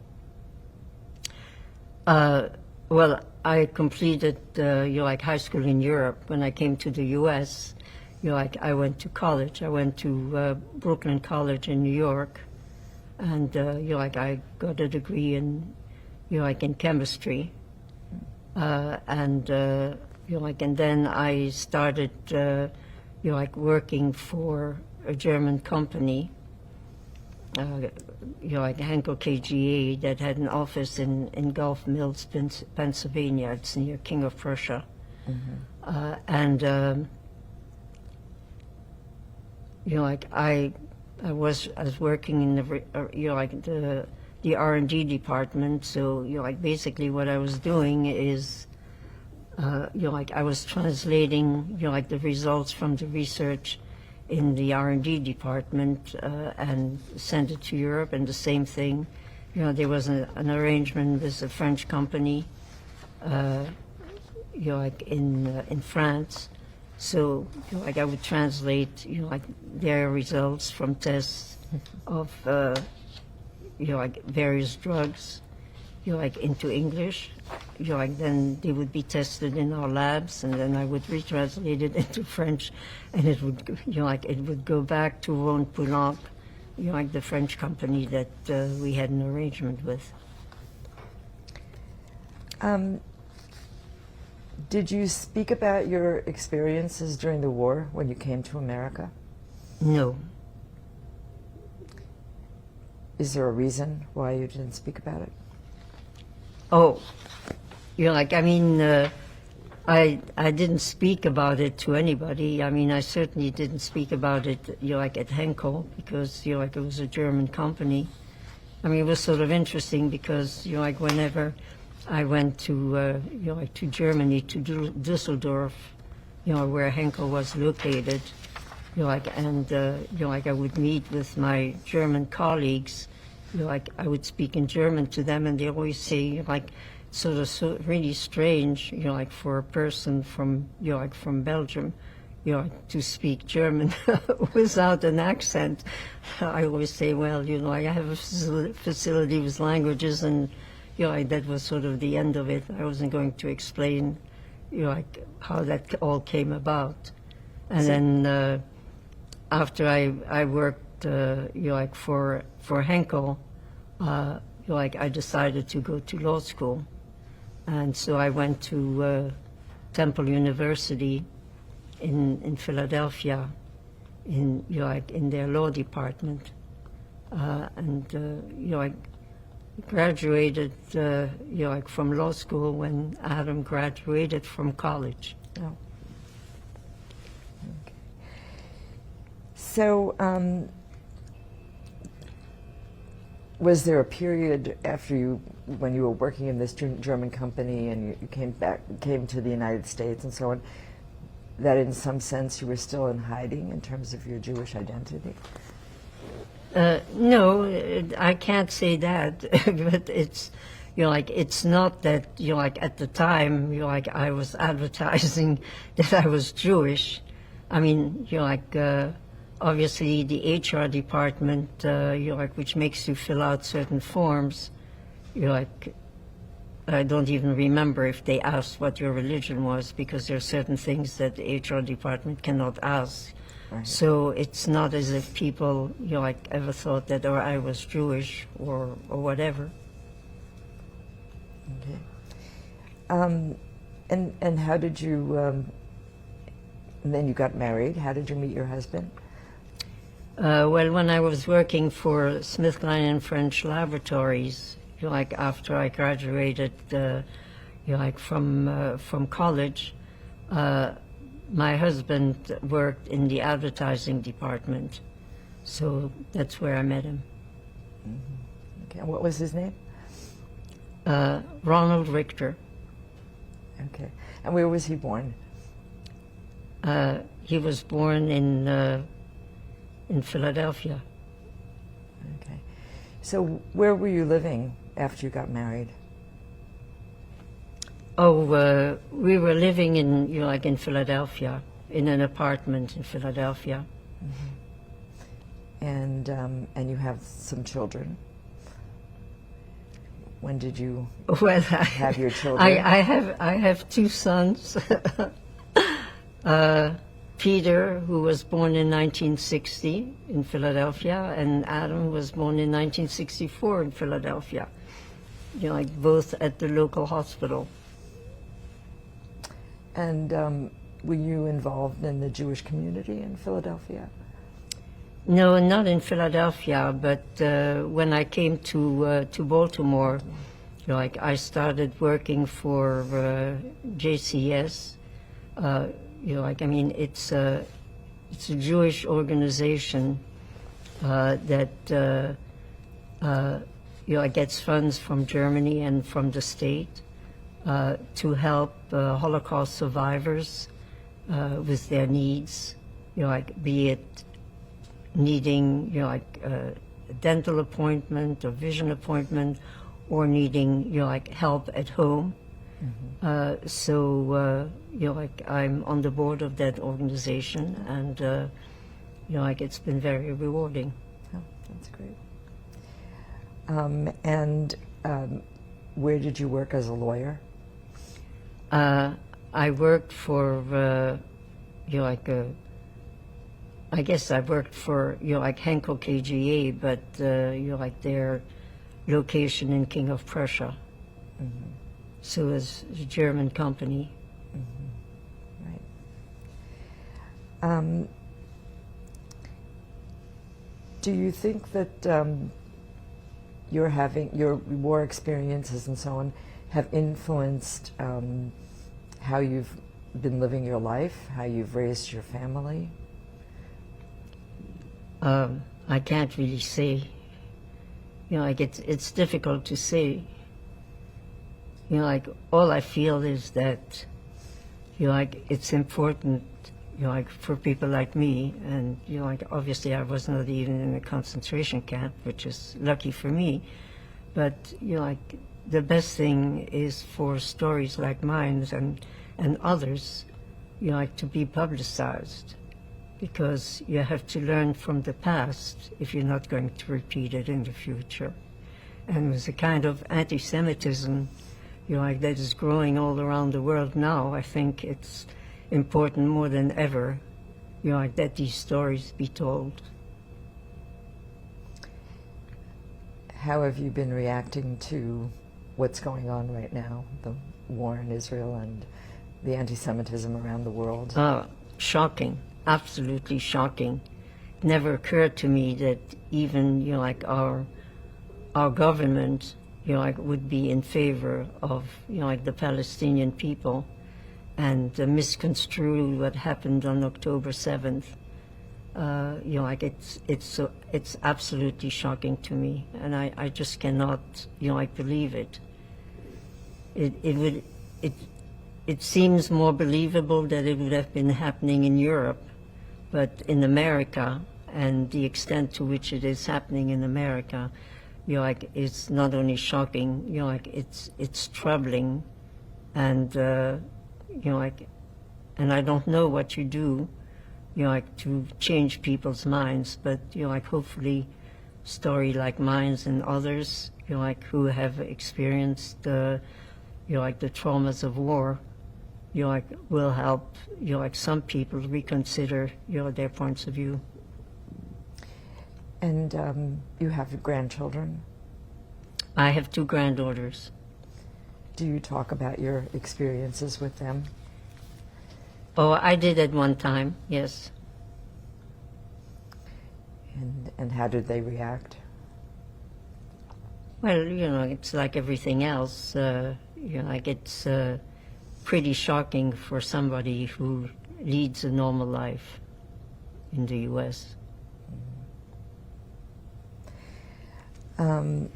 Well, I completed high school in Europe. When I came to the U.S., I went to college. I went to Brooklyn College in New York, and I got a degree in in chemistry, and then I started working for a German company, Henkel KGA, that had an office in Gulf Mills, Pennsylvania. It's near King of Prussia, I was working in the R&D department. So basically what I was doing is I was translating the results from the research in the R&D department and sent it to Europe. And the same thing, there was an arrangement with a French company in France. So, I would translate, their results from tests of, various drugs, into English. Then they would be tested in our labs, and then I would retranslate it into French, and it would, it would go back to Rhône Poulenc, the French company that we had an arrangement with. Did you speak about your experiences during the war when you came to America? No. Is there a reason why you didn't speak about it? Oh, I mean, I didn't speak about it to anybody. I mean, I certainly didn't speak about it, at Henkel, because, it was a German company. I mean, it was sort of interesting because, whenever I went to, to Germany, to Düsseldorf, where Henkel was located, I would meet with my German colleagues, I would speak in German to them, and they always say, so really strange, for a person from, from Belgium, to speak German without an accent. I always say, well, I have a facility with languages, and, that was sort of the end of it. I wasn't going to explain, how that all came about. And then after I worked, for Henkel, I decided to go to law school. And so I went to Temple University in Philadelphia, in their law department, I graduated, from law school when Adam graduated from college. Oh. Okay. So, was there a period after when you were working in this German company and you came to the United States and so on, that in some sense you were still in hiding in terms of your Jewish identity? No, I can't say that, but it's, it's not that, at the time, I was advertising that I was Jewish. I mean, obviously the HR department, which makes you fill out certain forms, I don't even remember if they asked what your religion was, because there are certain things that the HR department cannot ask. Right. So it's not as if people, ever thought that I was Jewish or whatever. Okay. And how did you, and then you got married. How did you meet your husband? Well, when I was working for SmithKline and French Laboratories, after I graduated, from college, my husband worked in the advertising department, so that's where I met him. Mm-hmm. Okay, and what was his name? Ronald Richter. Okay, and where was he born? He was born in Philadelphia. Okay, so where were you living after you got married? Oh, we were living in, in Philadelphia, in an apartment in Philadelphia. Mm-hmm. And you have some children. When did you have your children? I have two sons. Peter, who was born in 1960 in Philadelphia, and Adam was born in 1964 in Philadelphia. Both at the local hospital. And were you involved in the Jewish community in Philadelphia? No, not in Philadelphia, but when I came to Baltimore, I started working for JCS. I mean, it's a Jewish organization that gets funds from Germany and from the state to help Holocaust survivors with their needs, be it needing, a dental appointment or vision appointment, or needing, help at home. Mm-hmm. So, I'm on the board of that organization, and, it's been very rewarding. Oh, that's great. Where did you work as a lawyer? I worked for, I guess I worked for, Henkel KGA, but, their location in King of Prussia. Mm-hmm. So it's a German company. Mm-hmm. Right. Do you think that your war experiences and so on have influenced how you've been living your life, how you've raised your family? I can't really say. Like it's difficult to say. Like all I feel is that, like it's important, like for people like me, and like obviously I was not even in a concentration camp, which is lucky for me. But like the best thing is for stories like mine and others, like to be publicized, because you have to learn from the past if you're not going to repeat it in the future. And with the kind of anti-Semitism, like that is growing all around the world now, I think it's important more than ever, like that these stories be told. How have you been reacting to what's going on right now, the war in Israel and the anti-Semitism around the world? Shocking, absolutely shocking. It never occurred to me that even like our government like would be in favor of like the Palestinian people and misconstrue what happened on October 7th. Like it's absolutely shocking to me, and I just cannot like believe it. It seems more believable that it would have been happening in Europe, but in America, and the extent to which it is happening in America, like it's not only shocking, like it's troubling, and like, and I don't know what you do, like to change people's minds, but like hopefully, story like mine and others, like who have experienced like the traumas of war, like will help like some people reconsider their points of view. And you have grandchildren? I have 2 granddaughters. Do you talk about your experiences with them? Oh, I did at one time, yes. And how did they react? Well, it's like everything else. Like it's pretty shocking for somebody who leads a normal life in the U.S. Are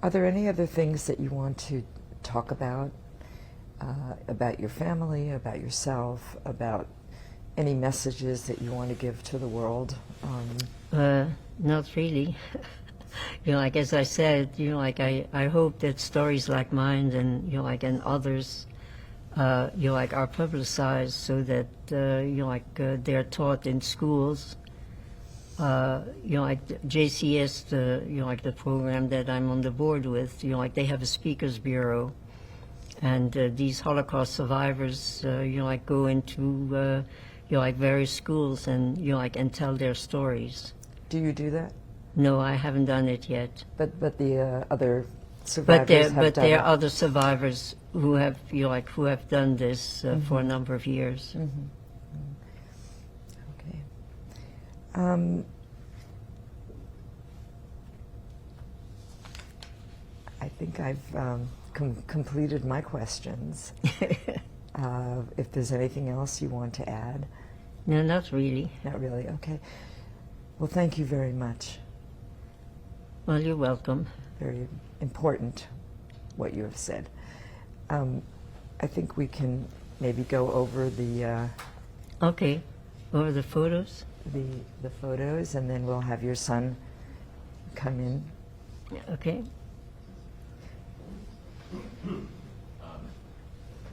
there any other things that you want to talk about your family, about yourself, about any messages that you want to give to the world? Not really. Like as I said, like I hope that stories like mine and like and others, like are publicized so that like they're taught in schools. Like JCS, like the program that I'm on the board with, like they have a speakers bureau, and these Holocaust survivors, like go into like various schools and like and tell their stories. Do you do that? No, I haven't done it yet. But the other survivors have done it. But there are other survivors who have like who have done this for a number of years. Mm-hmm. Okay. I think I've completed my questions. If there's anything else you want to add? No, not really. Not really, okay. Well, thank you very much. Well, you're welcome. Very important what you have said. I think we can maybe go over the Okay, over the photos. the photos, and then we'll have your son come in. Okay.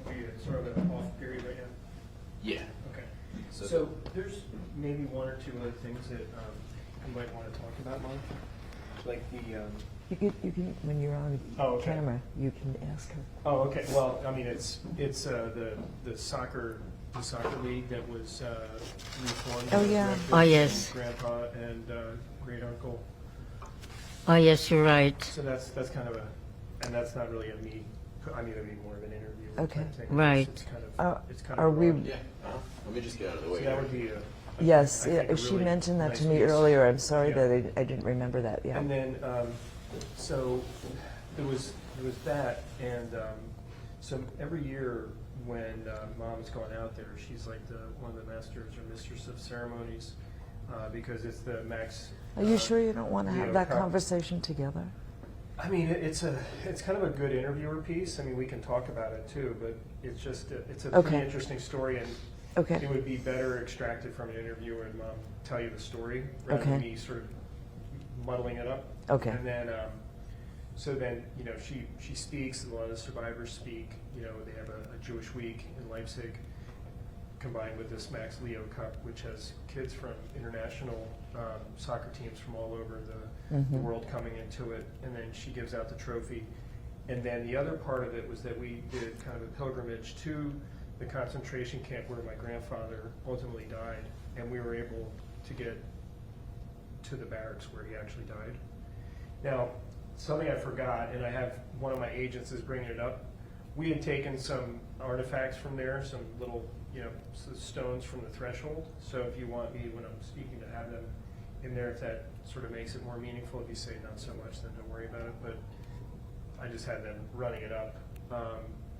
Are you sort of an off period right now? Yeah. Okay. So there's maybe 1 or 2 other things that you might want to talk about, Mom. Like the. You can when you're on okay. camera, you can ask her. Oh, okay. Well, I mean, it's the soccer league that was reformed. Oh, yeah. Oh, yes. Grandpa and great uncle. Oh, yes, you're right. So that's kind of and that's not really a me. I mean, it'd be more of an interview. Okay. Type thing. Right. It's kind of. It's kind Are of. we? Yeah. Let me just get out of the way. So that here. would be Yes, I think yeah, a she really mentioned that nice to me piece. earlier. I'm sorry Yeah. that I didn't remember that. Yeah. And then, so there was that, and so every year when Mom's gone out there, she's like one of the masters or mistress of ceremonies because it's the Max. Are you sure you don't want to have Leo that Cup. conversation together? I mean, it's kind of a good interviewer piece. I mean, we can talk about it too, but it's just it's a Okay. pretty interesting story, and Okay. it would be better extracted from an interviewer and Mom tell you the story rather Okay. than me sort of muddling it up. Okay. And then, so then, you know, she speaks, and a lot of the survivors speak. You know, they have a Jewish week in Leipzig combined with this Max Leo Cup, which has kids from international soccer teams from all over the world coming into it. And then she gives out the trophy. And then the other part of it was that we did kind of a pilgrimage to the concentration camp where my grandfather ultimately died. And we were able to get to the barracks where he actually died. Now, something I forgot, and I have one of my agents is bringing it up. We had taken some artifacts from there, some little, you know, stones from the threshold. So if you want me, when I'm speaking, to have them in there, if that sort of makes it more meaningful. If you say not so much, then don't worry about it. But I just had them running it up.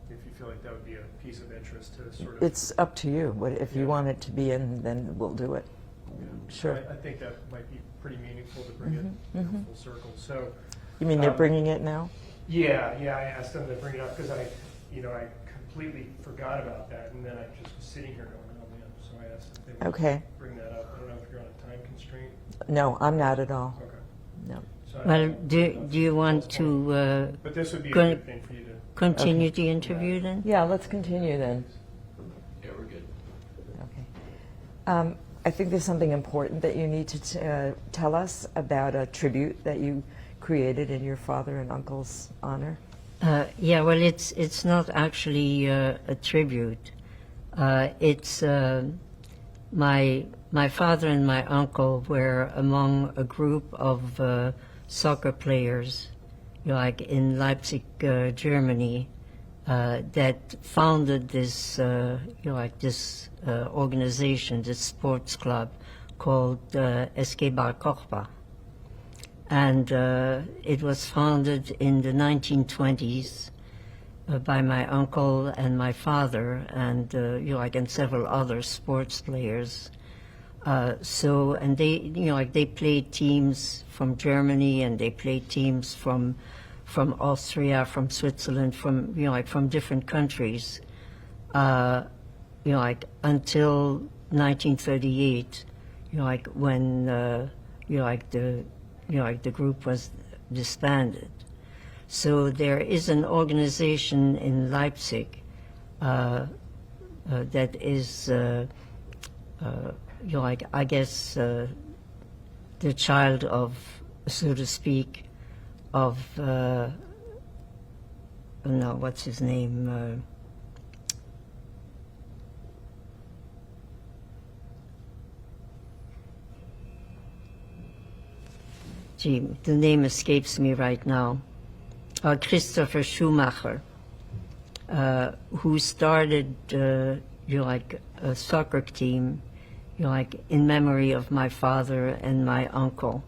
If you feel like that would be a piece of interest to sort of. It's up to you. If you Yeah. want it to be in, then we'll do it. Yeah. Sure. I think that might be pretty meaningful to bring it you know, full circle. So. You mean they're Um, bringing it now? Yeah, I asked them to bring it up because I completely forgot about that, and then I just was sitting here going, oh man, so I asked if they would Okay. bring that up. I don't know if you're on a time constraint. No, I'm not at all. Okay. No. So I- Well, do you want to But this would be a Go- good thing for you to. continue Okay. the interview then? Yeah, let's continue then. Yeah, we're good. Okay. I think there's something important that you need to tell us about a tribute that you created in your father and uncle's honor. Yeah, well, it's not actually a tribute. It's my father and my uncle were among a group of soccer players, you know, like in Leipzig, Germany, that founded this, you know, like this organization, this sports club called SG Bar Kochba. And it was founded in the 1920s by my uncle and my father, and you know, like, and several other sports players. And they, you know, like, they played teams from Germany, and they played teams from Austria, from Switzerland, from, you know, like, from different countries. You know, like, until 1938, you know, like, when you know, like, the group was disbanded. So there is an organization in Leipzig that is, you know, like, I guess, the child of, so to speak, of, no, what's his name? Gee, the name escapes me right now. Christopher Schumacher, who started, you know, like, a soccer team, you know, like, in memory of my father and my uncle.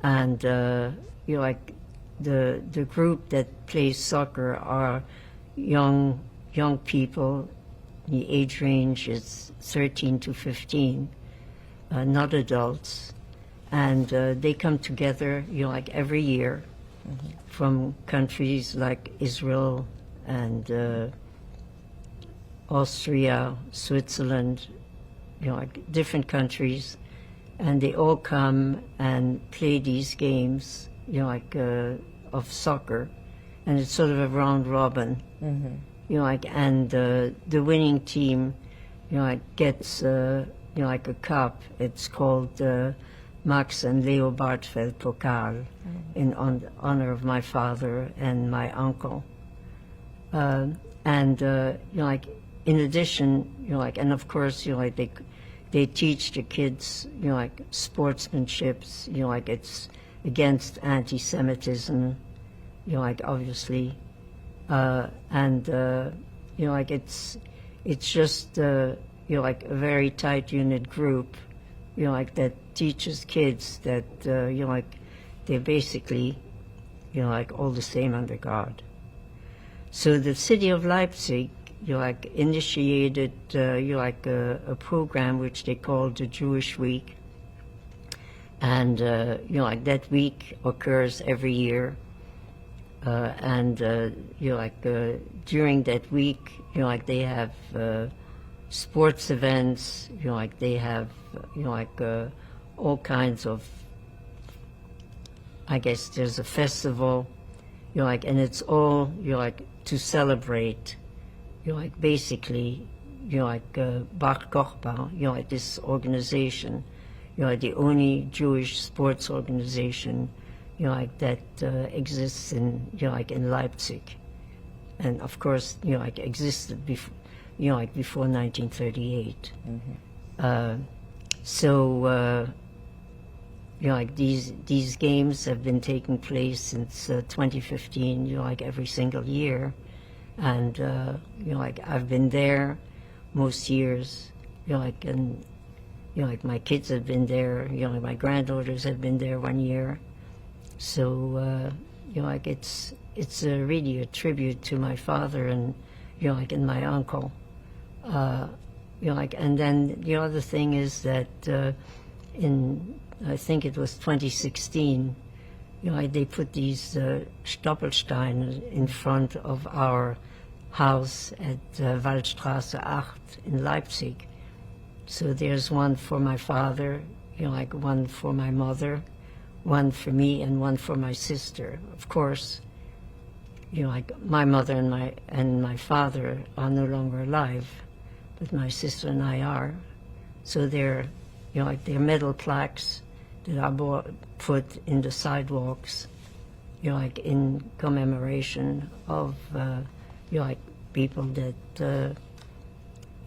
And, you know, like, the group that plays soccer are young people. The age range is 13 to 15, not adults. And they come together, you know, like, every year from countries like Israel and Austria, Switzerland, you know, like, different countries. And they all come and play these games, you know, like, of soccer. And it's sort of a round robin. You know, like, and the winning team, you know, like, gets, you know, like, a cup. It's called Max and Leo Bartfeld Pokal, in honor of my father and my uncle. You know, like, in addition, you know, like, and of course, you know, like, they teach the kids, you know, like, sportsmanship, you know, like, it's against anti-Semitism, you know, like, obviously. You know, like, it's just, you you know, like a very tight unit group, you know, like that teaches kids that, you know, like they're basically, you know, like all the same under God. So the city of Leipzig, you know, like initiated, you know, like a program which they called the Jewish Week. And, you know, like that week occurs every year. And, you know, like during that week, you know, like they have sports events, you know, like they have, you know, like all kinds of, I guess there's a festival, you know, like, and it's all, you know, like to celebrate, you know, like basically, you know, like Bar Kokhba, you know, like this organization, you know, like the only Jewish sports organization, you know, like that exists in, you know, like in Leipzig, and of course, you know, like existed before, you know, like before 1938. So, you know, like these games have been taking place since 2015. You know, like every single year, and you know, like I've been there most years. You know, like and you know, like my kids have been there. You know, like my granddaughters have been there 1 year. So, you know, like it's really a tribute to my father and, you know, like and my uncle. You know, like, and then the other thing is that in, I think it was 2016, you know, like they put these Stoppelsteine in front of our house at Waldstraße 8 in Leipzig. So there's one for my father, you know, like one for my mother, one for me, and one for my sister. Of course, you know, like my mother and my father are no longer alive, but my sister and I are. So they're, you know, like they're metal plaques that are put in the sidewalks, you know, like in commemoration of, you know, like people that,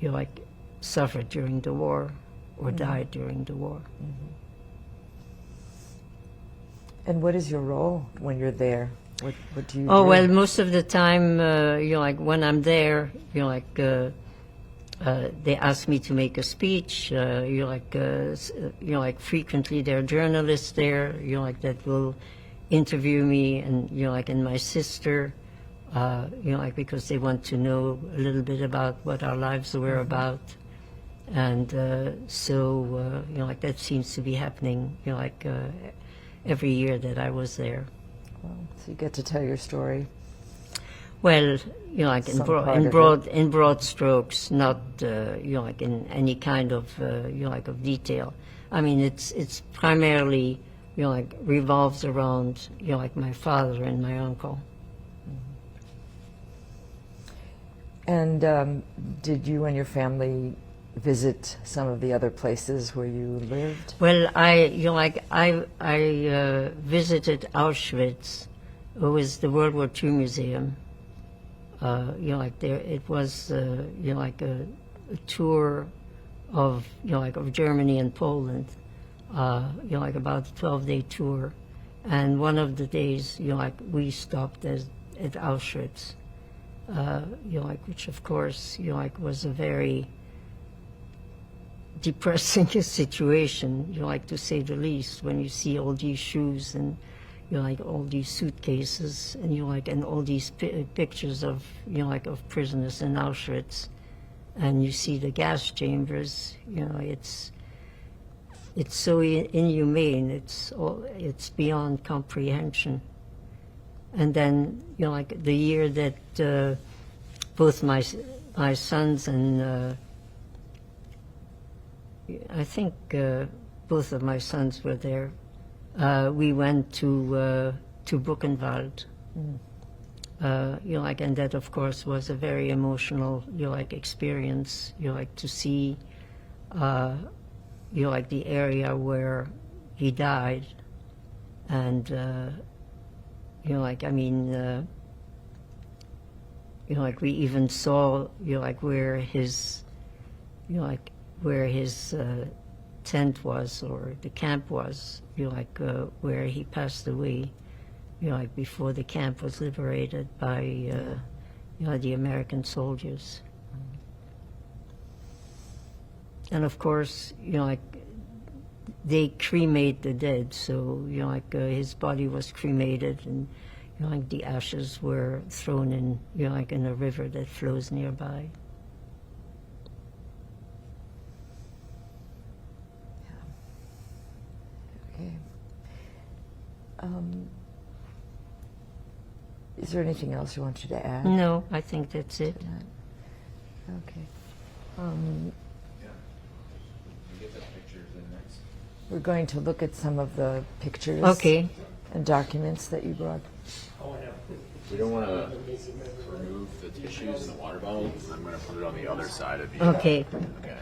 you know, like suffered during the war or died during the war. And what is your role when you're there? What do you do? Oh, well, most of the time, you know, like when I'm there, you know, like they ask me to make a speech. You know, like you know, like frequently there are journalists there, you know, like that will interview me, and you know, like and my sister, you know, like because they want to know a little bit about what our lives were about, and so you know, like that seems to be happening, you know, like every year that I was there. Well, so you get to tell your story. Well, you know, like Some part of in broad strokes, not you know, like in any kind of you know, like of detail. I mean, it's primarily, you know, like revolves around, you know, like my father and my uncle. And did you and your family visit some of the other places where you lived? Well, you know, like I visited Auschwitz. It was the World War II Museum. You know, like there, it was, you know, like a tour of, you know, like of Germany and Poland. You know, like about a 12-day tour, and one of the days, you know, like we stopped at Auschwitz. You know, like which of course, you know, like was a very depressing situation, you know, like to say the least, when you see all these shoes and, you know, like all these suitcases, and you know, like, and all these pictures of, you know, like of prisoners in Auschwitz, and you see the gas chambers, you know, it's so inhumane, it's beyond comprehension. And then, you know, like the year that both my sons and I think both of my sons were there. We went to Buchenwald. You know, like, and that of course was a very emotional, you know, like experience. You know, like to see, you know, like the area where he died, and you know, like I mean, you know, like we even saw, you know, like where his, you know, like where his tent was, or the camp was, you know, like where he passed away, you know, like before the camp was liberated by, you know, the American soldiers. And of course, like they cremate the dead, so like his body was cremated, and like the ashes were thrown in, like in a river that flows nearby. Okay. Is there anything else you wanted to add? No, I think that's it. Okay. Yeah. You get the pictures in next. We're going to look at some of the pictures Okay. and documents that you brought. We don't want to remove the tissues and the water bottle. I'm going to put it on the other side of you. Okay. Okay.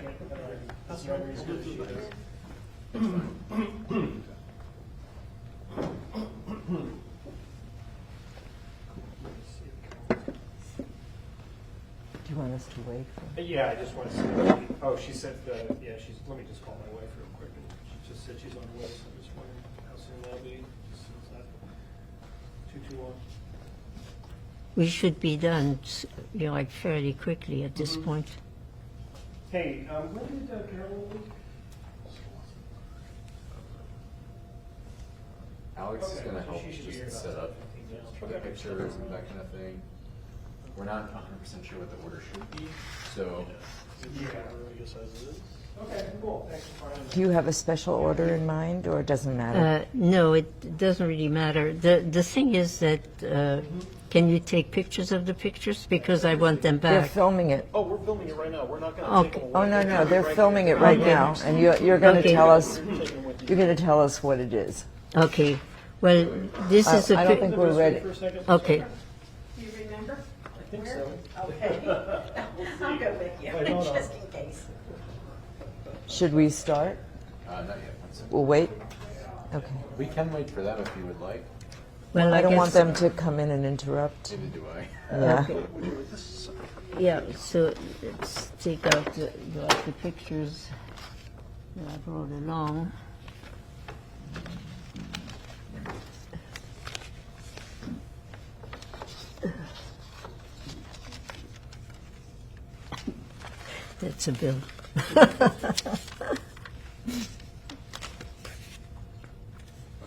Do you want us to wait for? Yeah, I just want to see. Oh, she said, yeah, let me just call my wife real quick. She just said she's on the way, so I'm just wondering how soon that'll be. Just so it's not too long. We should be done, like fairly quickly at this point. Hey, when did Carol leave? Alex is Okay, going to so help she should be here just about set up 15 minutes. for the Okay. pictures and that kind of thing. We're not 100% sure what the order should be, so Okay, cool. Thanks for finding Do you have a special order in mind, or it doesn't matter? No, it doesn't really matter. The thing is that, can you take pictures of the pictures? Because I want them They're back. filming it. Oh, we're filming it right now. We're not going to take Okay. them away. Oh, no, they're filming it right Okay. now, and you're going to Okay. tell us. You're going to tell us what it is. Okay. Well, this is a I don't think we're ready. for a second? Okay. You remember? I think so. Okay. I'll go with you, Wait, hold on. just in case. Should we start? not yet. One second. We'll wait. Okay. We can wait for them if you would like. Well, I don't want guess- them to come in and interrupt. Neither do I. Yeah. Yeah, so let's take out the pictures that I brought along. That's a bill.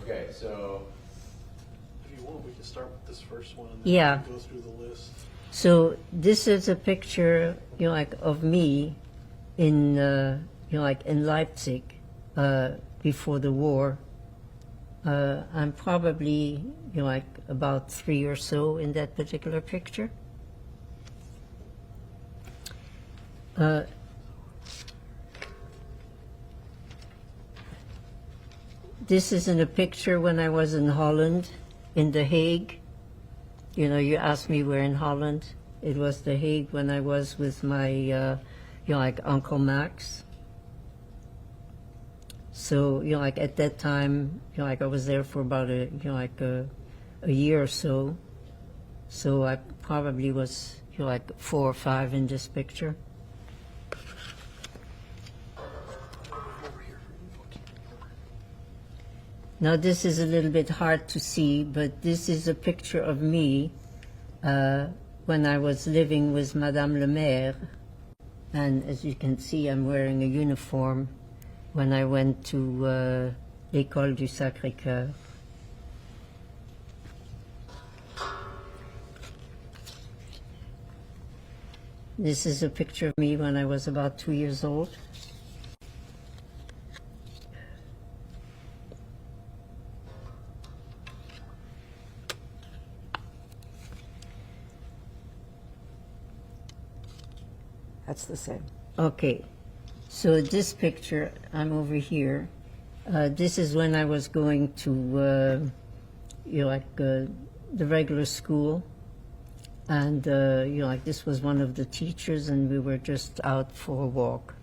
Okay, so If you want, we can start with this first one. And Yeah. Go through the list. So this is a picture, like of me in, like in Leipzig before the war. I'm probably, like about 3 or so in that particular picture. This is in a picture when I was in Holland, in The Hague. You asked me where in Holland. It was The Hague when I was with my, like Uncle Max. So, like at that time, like I was there for about like a year or so. So I probably was, like 4 or 5 in this picture. Now this is a little bit hard to see, but this is a picture of me when I was living with Madame le Maire. And as you can see, I'm wearing a uniform when I went to l'École du Sacré-Cœur. This is a picture of me when I was about 2 years old. That's the same. Okay, so this picture, I'm over here. This is when I was going to, the regular school, and like this was one of the teachers, and we were just out for a walk.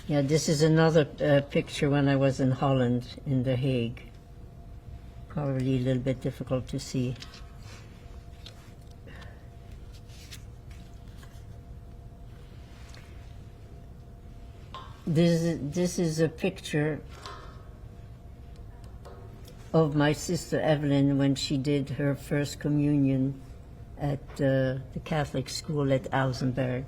Yeah, this is another picture when I was in Holland, in The Hague. Probably a little bit difficult to see. This is a picture of my sister Evelyn when she did her first communion at the Catholic school at Ausenberg.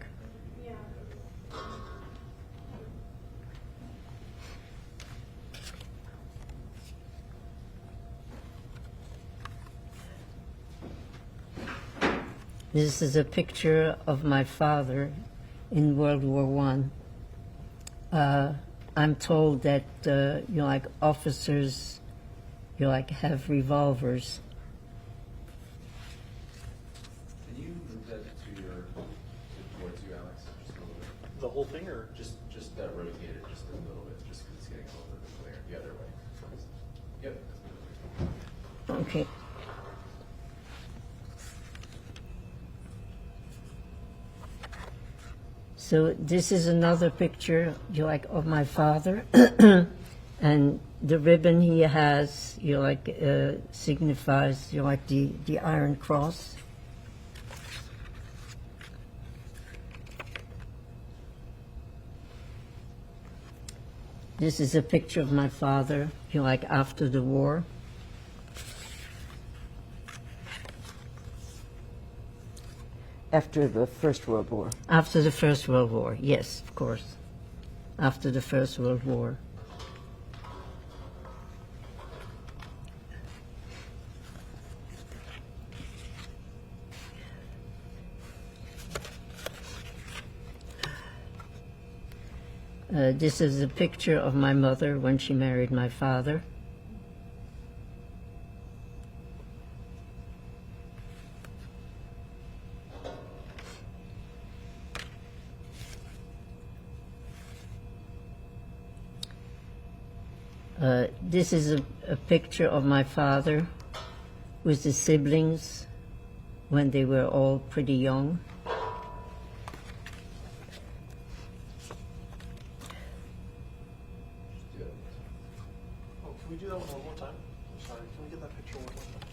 This is a picture of my father in World War I. I'm told that like officers, like have revolvers. Can you move that towards you, Alex? Just a little bit. The whole thing, or Just rotate it just a little bit, just because it's getting a little bit clear. The other way. Yep. Okay. So this is another picture, like of my father, and the ribbon he has, signifies, like the Iron Cross. This is a picture of my father, like after the war. After the First World War. After the First World War, yes, of course. After the First World War. This is a picture of my mother when she married my father. This is a picture of my father with the siblings when they were all pretty young. oh, can we do that one more time? I'm sorry. Can we get that picture one more time?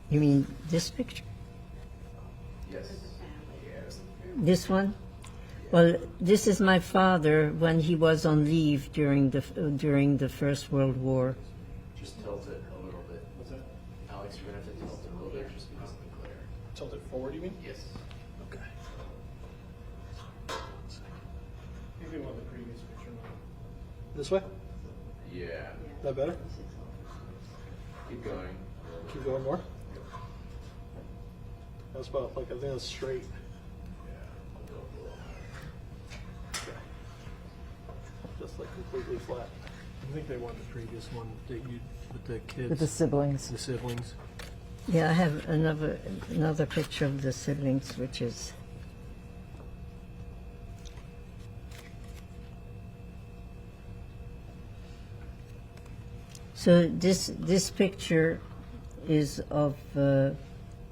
You mean this picture? Yes. This one? Well, this is my father when he was on leave during the First World War. Just tilt it a little bit. What's that? Alex, you're going to have to tilt it a little bit just because of the glare. Tilt it forward, you mean? Yes. Okay. Maybe one of the previous picture. This way? Yeah. Is that better? Keep going. Keep going more? That's about, like, I think that's straight. Just like completely flat. I think they want the previous one that you with the kids, With the siblings. the siblings. Yeah, I have another picture of the siblings, which is. So this picture is of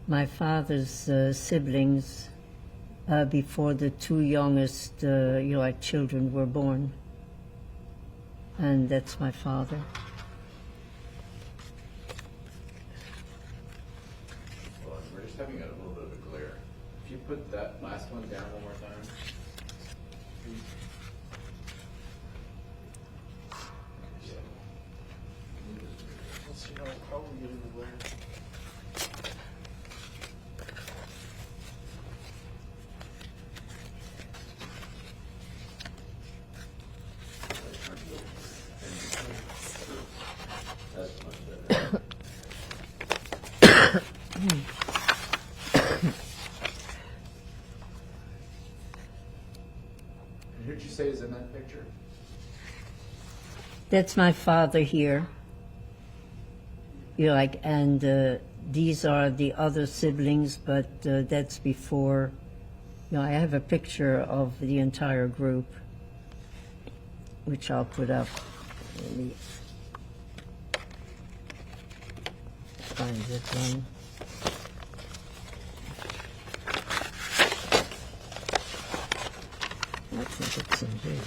my father's siblings before the two youngest like children were born, and that's my father. Hold on, we're just having a little bit of a glare. If you put that last one down one more time. Let's see how we get in the glare. That's much better. And who'd you say is in that picture? That's my father here. Like, and these are the other siblings, but that's before. I have a picture of the entire group, which I'll put up. Let me find this one. I think it's in here.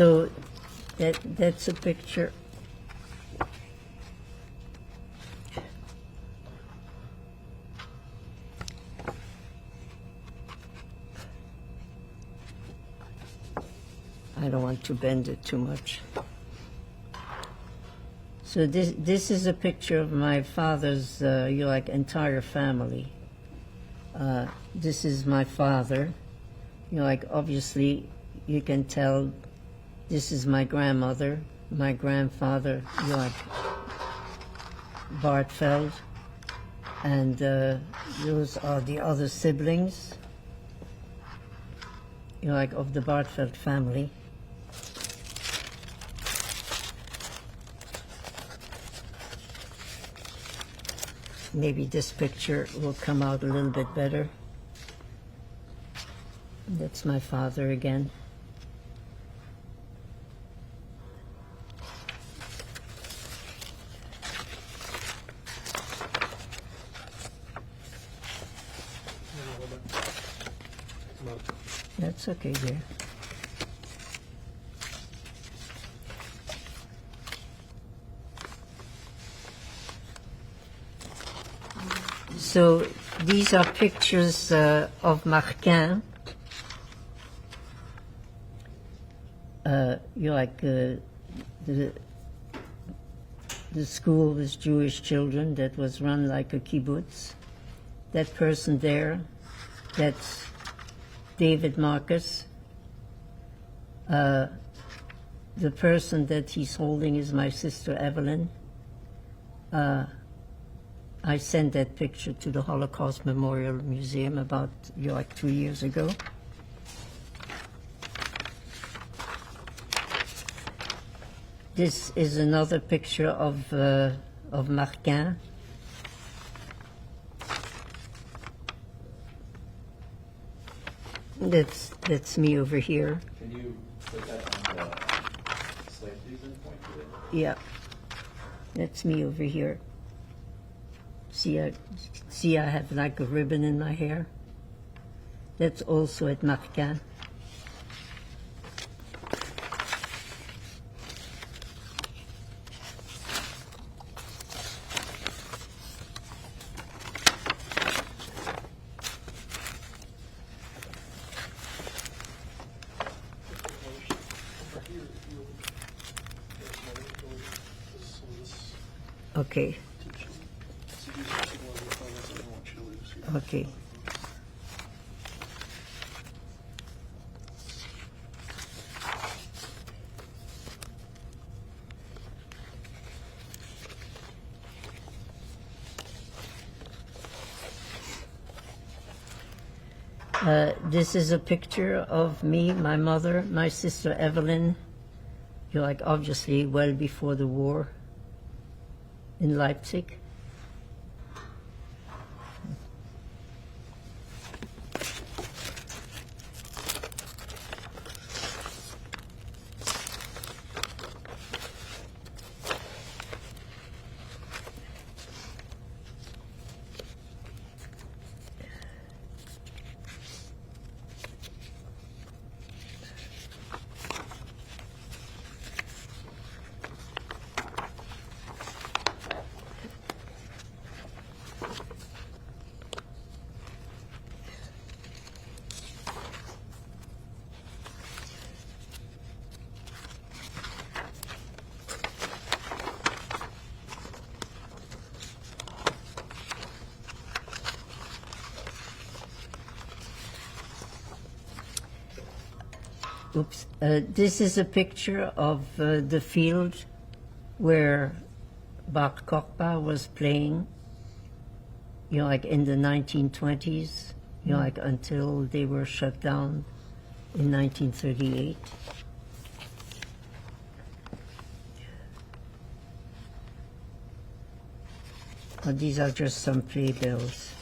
So that's a picture. I don't want to bend it too much. So this is a picture of my father's entire family. This is my father. Obviously you can tell this is my grandmother, my grandfather, Bartfeld, and those are the other siblings, of the Bartfeld family. Maybe this picture will come out a little bit better. That's my father again. That's okay, dear. So these are pictures of Marquin. The school with Jewish children that was run like a kibbutz. That person there, that's David Marcus. The person that he's holding is my sister Evelyn. I sent that picture to the Holocaust Memorial Museum about 2 years ago. This is another picture of Marquin. That's me over here. Can you put that on the slide, please, and point to it? Yeah, that's me over here. See, I have like a ribbon in my hair. That's also at Marquin. Okay. Okay. This is a picture of me, my mother, my sister Evelyn. Obviously well before the war in Leipzig. Oops. This is a picture of the field where Bar Kokhba was playing, in the 1920s, until they were shut down in 1938. These are just some playbills.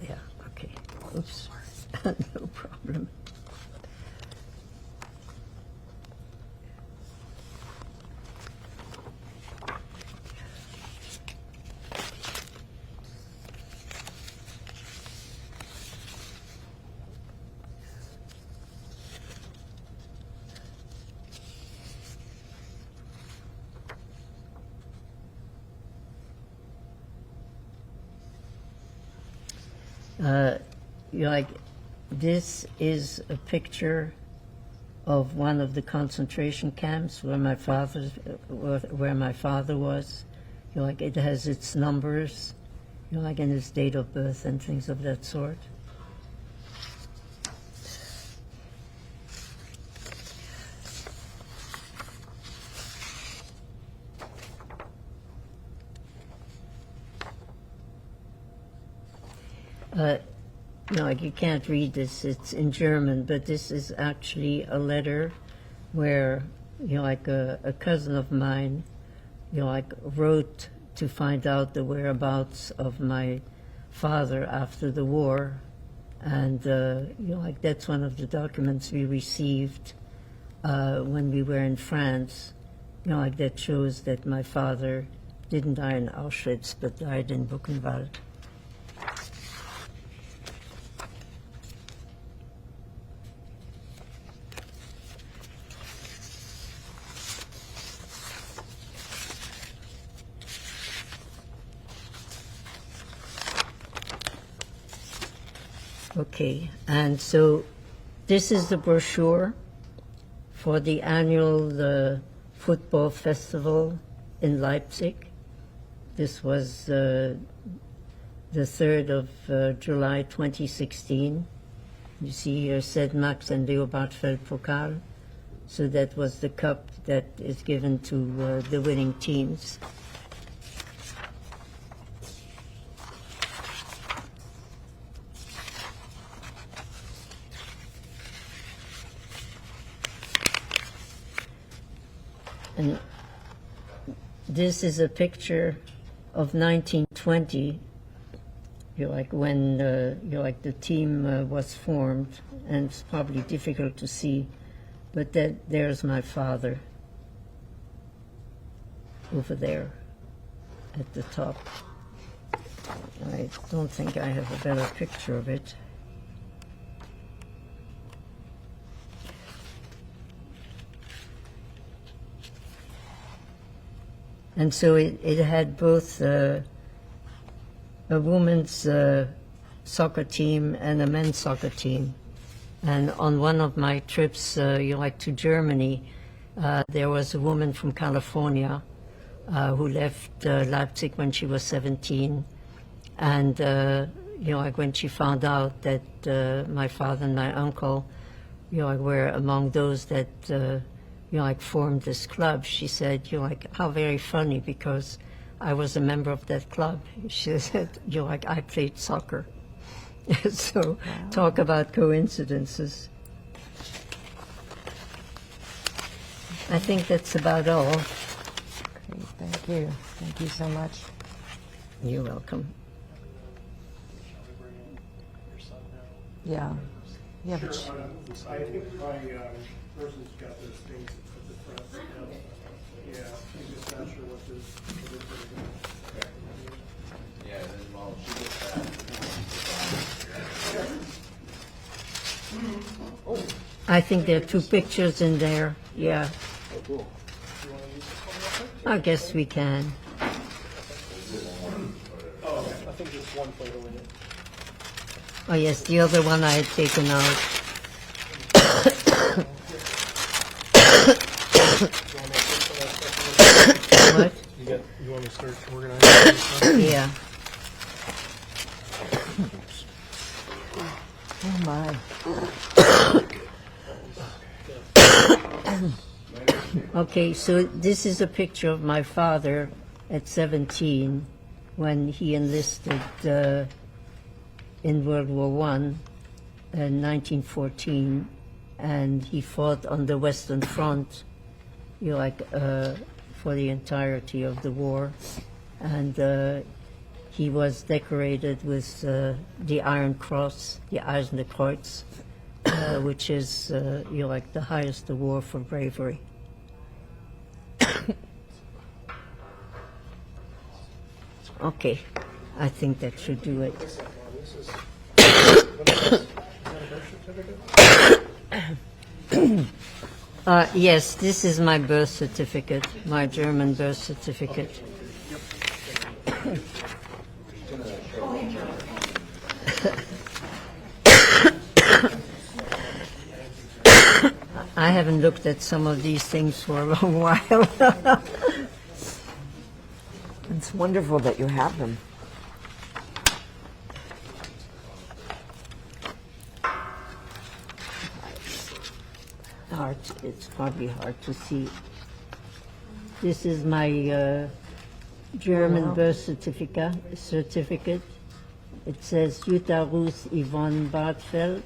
Yeah, okay. Oops. No problem. Like, this is a picture of one of the concentration camps where my father was. Like, it has its numbers, like, and his date of birth and things of that sort. Like, you can't read this, it's in German, but this is actually a letter where, like, a cousin of mine, like, wrote to find out the whereabouts of my father after the war. And, like, that's one of the documents we received when we were in France, like, that shows that my father didn't die in Auschwitz, but died in Buchenwald. Okay, and so this is the brochure for the annual football festival in Leipzig. This was the 3rd of July 2016. You see here St. Max and Leopard Feldpokal. So that was the cup that is given to the winning teams. And this is a picture of 1920, like when like the team was formed, and it's probably difficult to see, but there's my father over there at the top. I don't think I have a better picture of it. And so it had both a women's soccer team and a men's soccer team. And on one of my trips, like to Germany, there was a woman from California who left Leipzig when she was 17. And, like when she found out that my father and my uncle, like were among those that like formed this club, she said, like, how very funny, because I was a member of that club. She said, like, I played soccer. So, wow. Talk about coincidences. I think that's about all. Great, thank you. Thank you so much. You're welcome. Yeah. Yeah, Sure, but I think my person's got those things at the front. Yeah, I'm just not sure what this. Yeah, then, well, she gets that. I think there are 2 pictures in there. Yeah. Oh, cool. I guess we can. Oh, I think there's one photo in it. Oh, yes, the other one I had taken out. What? You want me to start organizing? Yeah. oh my. Okay, so this is a picture of my father at 17 when he enlisted in World War I in 1914, and he fought on the Western Front, for the entirety of the war, and he was decorated with the Iron Cross, the Eiserne Kreuz, which is like the highest award for bravery. Okay, I think that should do it. Yes, this is my birth certificate, my German birth certificate. haven't looked at some of these things for a long while. It's wonderful that you have them. It's probably hard to see. This is my German Wow. birth certificate. It says Jutta Ruth Yvonne Bartfeld,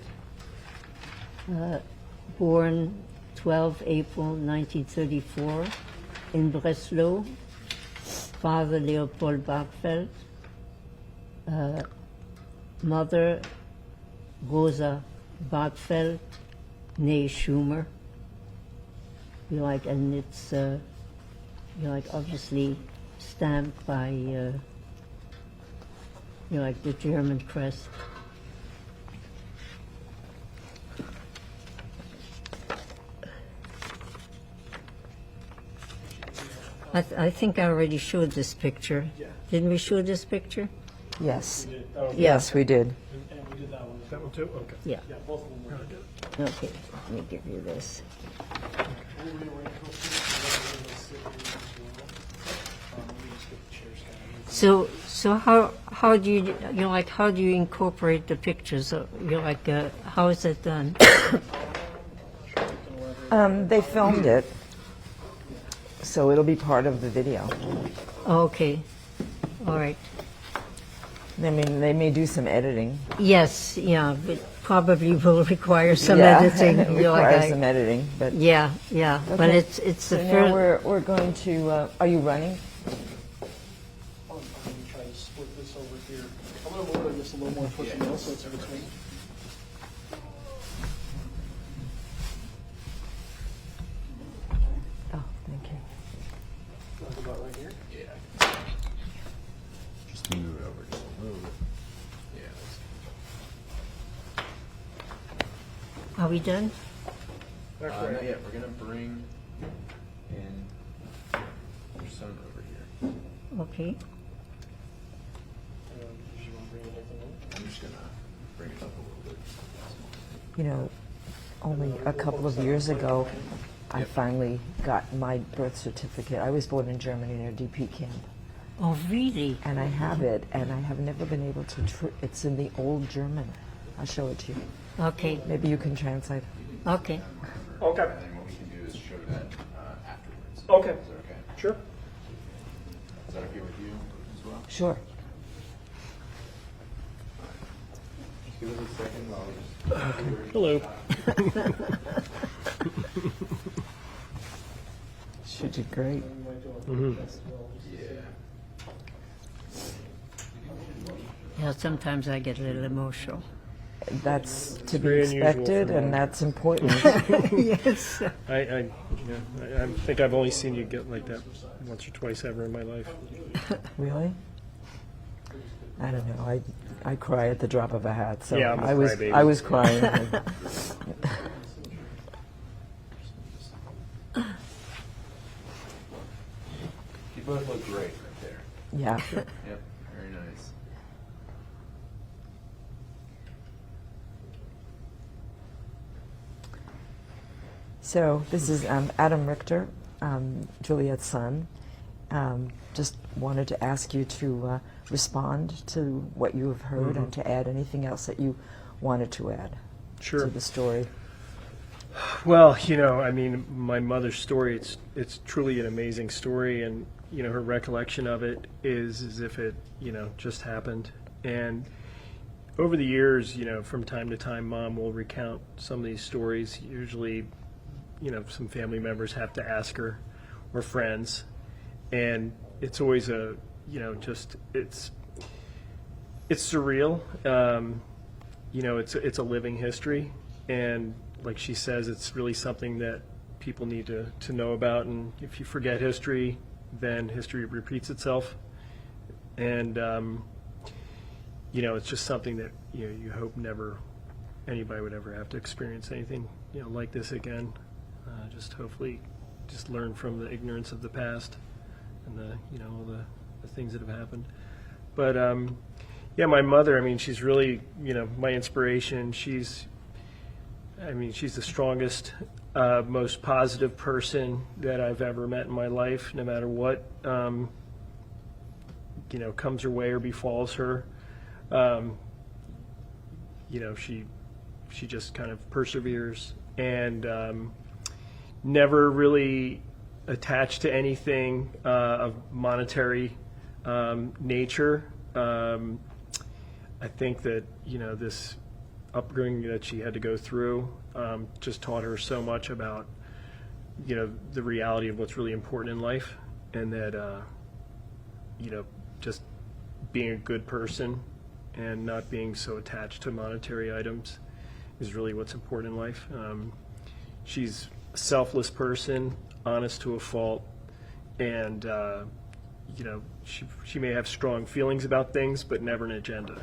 born 12 April 1934 in Breslau. Father Leopold Bartfeld, mother Rosa Bartfeld, née Schumer. And it's obviously stamped by the German crest. I think I already showed this picture. Yeah. Didn't we show this picture? Yes. We did. Oh, Yes, we did. And we did that one. That one too? Okay. Yeah. Yeah, both of them were good. Okay, let me give you this. So how do you how do you incorporate the pictures? How is it done? They filmed it, so it'll be part of the video. Okay, all right. I mean, they may do some editing. Yes, yeah, but probably will require some Yeah, editing. it requires some editing, but Yeah, yeah, but Okay. it's so the now first. we're going to. Are you running? I'm going to try to split this over here. I'm going to lower this a little more towards the middle so it's in between. Oh, thank you. Like about right here. Yeah. Just move it over just a little bit. Yeah. Are we done? Not yet. We're gonna bring in your son over here. Okay. Did you want to bring anything over? I'm just gonna bring it up a little bit. You know, only a couple of years ago, I finally got my birth certificate. I was born in Germany in a DP camp, Oh, really? and I have it, and I have never been able to. It's in the old German. I'll show it to you. Okay, Maybe you can translate. okay. Okay. And then what we can do is show that afterwards. Okay. Is that okay? Sure. Is that okay with you as well? Sure. Just give us a second while we just. Hello. She did great. Yeah, sometimes I get a little emotional. That's to be very unusual expected, for and me. that's important. Yes. I think I've only seen you get like that once or twice ever in my life. Really? I don't know. I cry at the drop of a hat. So Yeah, I'm a I was crybaby. I was crying. You both look great right there. Yeah. Yep. Very nice. So this is Adam Richter, Juliet's son. Just wanted to ask you to respond to what you have heard and to add anything else that you wanted to add Sure. to the story. Well, I mean, my mother's story, it's truly an amazing story, and, her recollection of it is as if it, just happened. And over the years, from time to time, Mom will recount some of these stories. Usually, some family members have to ask her, or friends. And it's always it's surreal. It's a living history. And like she says, it's really something that people need to know about. And if you forget history, then history repeats itself. And, it's just something that, you hope never anybody would ever have to experience anything, like this again. Just hopefully just learn from the ignorance of the past and all the things that have happened. But, my mother, I mean, she's really, my inspiration. She's the strongest most positive person that I've ever met in my life, no matter what, comes her way or befalls her. She just kind of perseveres and never really attached to anything of monetary nature. I think that, this upbringing that she had to go through just taught her so much about, the reality of what's really important in life, and that, just being a good person and not being so attached to monetary items is really what's important in life. She's a selfless person, honest to a fault, and she may have strong feelings about things, but never an agenda,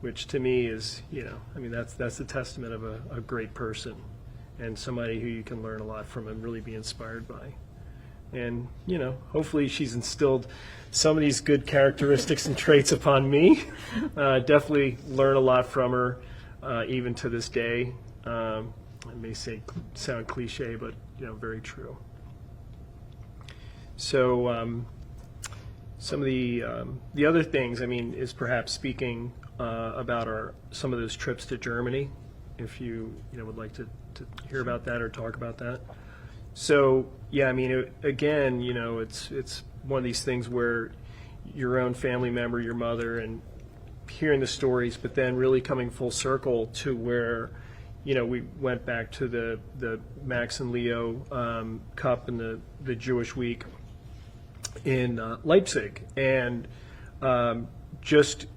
which to me is, that's the testament of a great person and somebody who you can learn a lot from and really be inspired by. And, hopefully she's instilled some of these good characteristics and traits upon me. Definitely learn a lot from her, even to this day. I may sound cliche, but, very true. So some of the other things, is perhaps speaking about some of those trips to Germany, if you would like to hear about that or talk about that. So yeah, again, it's one of these things where your own family member, your mother, and hearing the stories, but then really coming full circle to where, we went back to the Max and Leo Cup and the Jewish Week in Leipzig, and just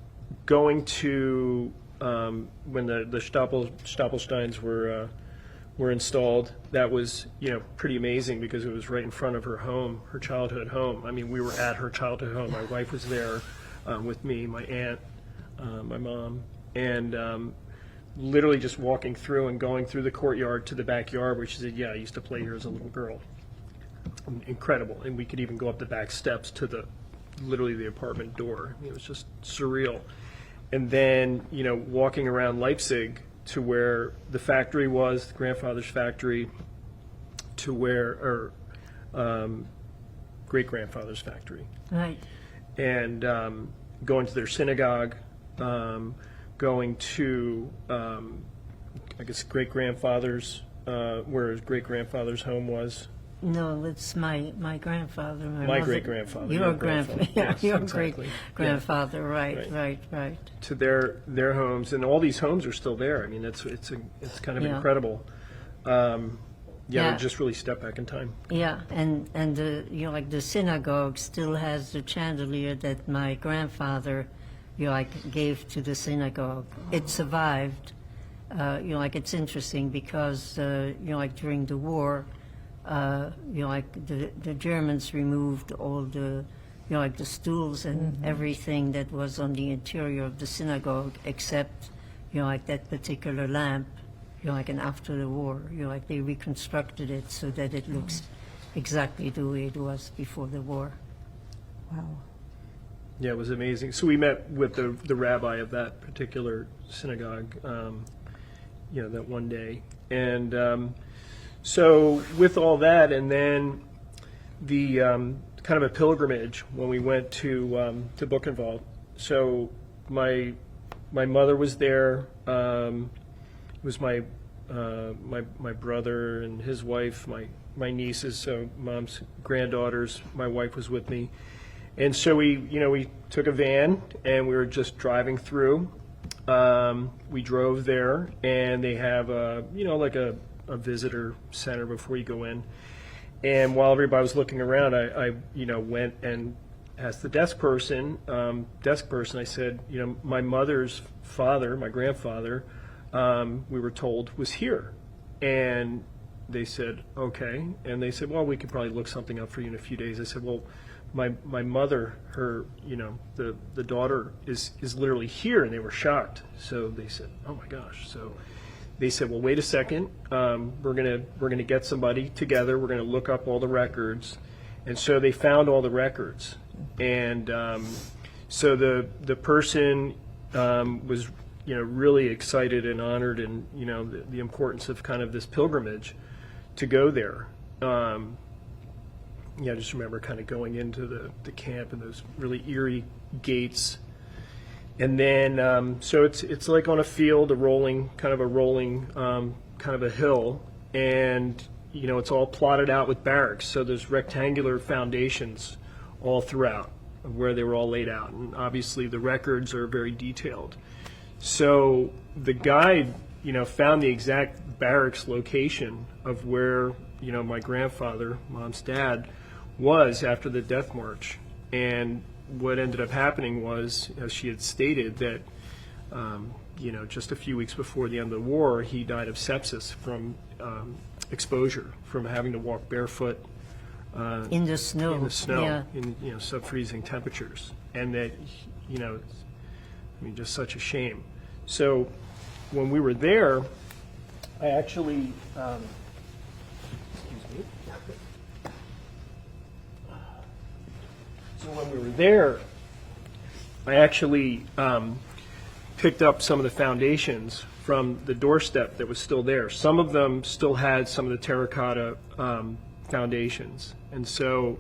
going to when the Stoppelsteins were installed. That was pretty amazing because it was right in front of her home, her childhood home. We were at her childhood home. My wife was there with me, my aunt, my mom, and literally just walking through and going through the courtyard to the backyard, where she said, "Yeah, I used to play here as a little girl." Incredible. And we could even go up the back steps to literally the apartment door. It was just surreal. And then, walking around Leipzig to where the factory was, the grandfather's factory, to where, great-grandfather's factory. Right. And going to their synagogue, going to, I guess, great-grandfather's, where his great-grandfather's home was. No, it's my grandfather. My mother- great-grandfather. Your grandfather. Yeah, Yes, your exactly. great-grandfather. Right. Right. To their homes, and all these homes are still there. It's kind of Yeah. incredible. Yeah. They just really step back in time. Yeah, and the synagogue still has the chandelier that my grandfather, gave to the synagogue. It survived. It's interesting because, during the war, the Germans removed all the, the stools and everything that was on the interior of the synagogue, except, that particular lamp, and after the war, they reconstructed it so that it looks exactly the way it was before the war. Wow. Yeah, it was amazing. So we met with the rabbi of that particular synagogue, that one day. And so with all that, and then the kind of a pilgrimage when we went to Buchenwald. So my mother was there. It was my brother and his wife, my nieces, so mom's granddaughters. My wife was with me, and so we took a van and we were just driving through. We drove there, and they have a visitor center before you go in. And while everybody was looking around, I went and asked the desk person. I said, my mother's father, my grandfather, we were told was here. And they said, okay. And they said, well, we could probably look something up for you in a few days. I said, well, my mother, her, the daughter is literally here. And they were shocked. So they said, oh my gosh. So they said, well, wait a second. We're gonna get somebody together. We're gonna look up all the records. And so they found all the records. And so the person was really excited and honored, and the importance of kind of this pilgrimage to go there. Yeah, I just remember kind of going into the camp and those really eerie gates. And then, so it's like on a field, a rolling kind of a hill, and it's all plotted out with barracks. So there's rectangular foundations all throughout of where they were all laid out, and obviously the records are very detailed. So the guide, found the exact barracks location of where my grandfather, Mom's dad, was after the death march. And what ended up happening was, as she had stated, that just a few weeks before the end of the war, he died of sepsis from exposure, from having to walk barefoot In the snow. Yeah. in sub-freezing temperatures, and that just such a shame. So when we were there, I actually excuse me. So when we were there, I actually picked up some of the foundations from the doorstep that was still there. Some of them still had some of the terracotta foundations. And so,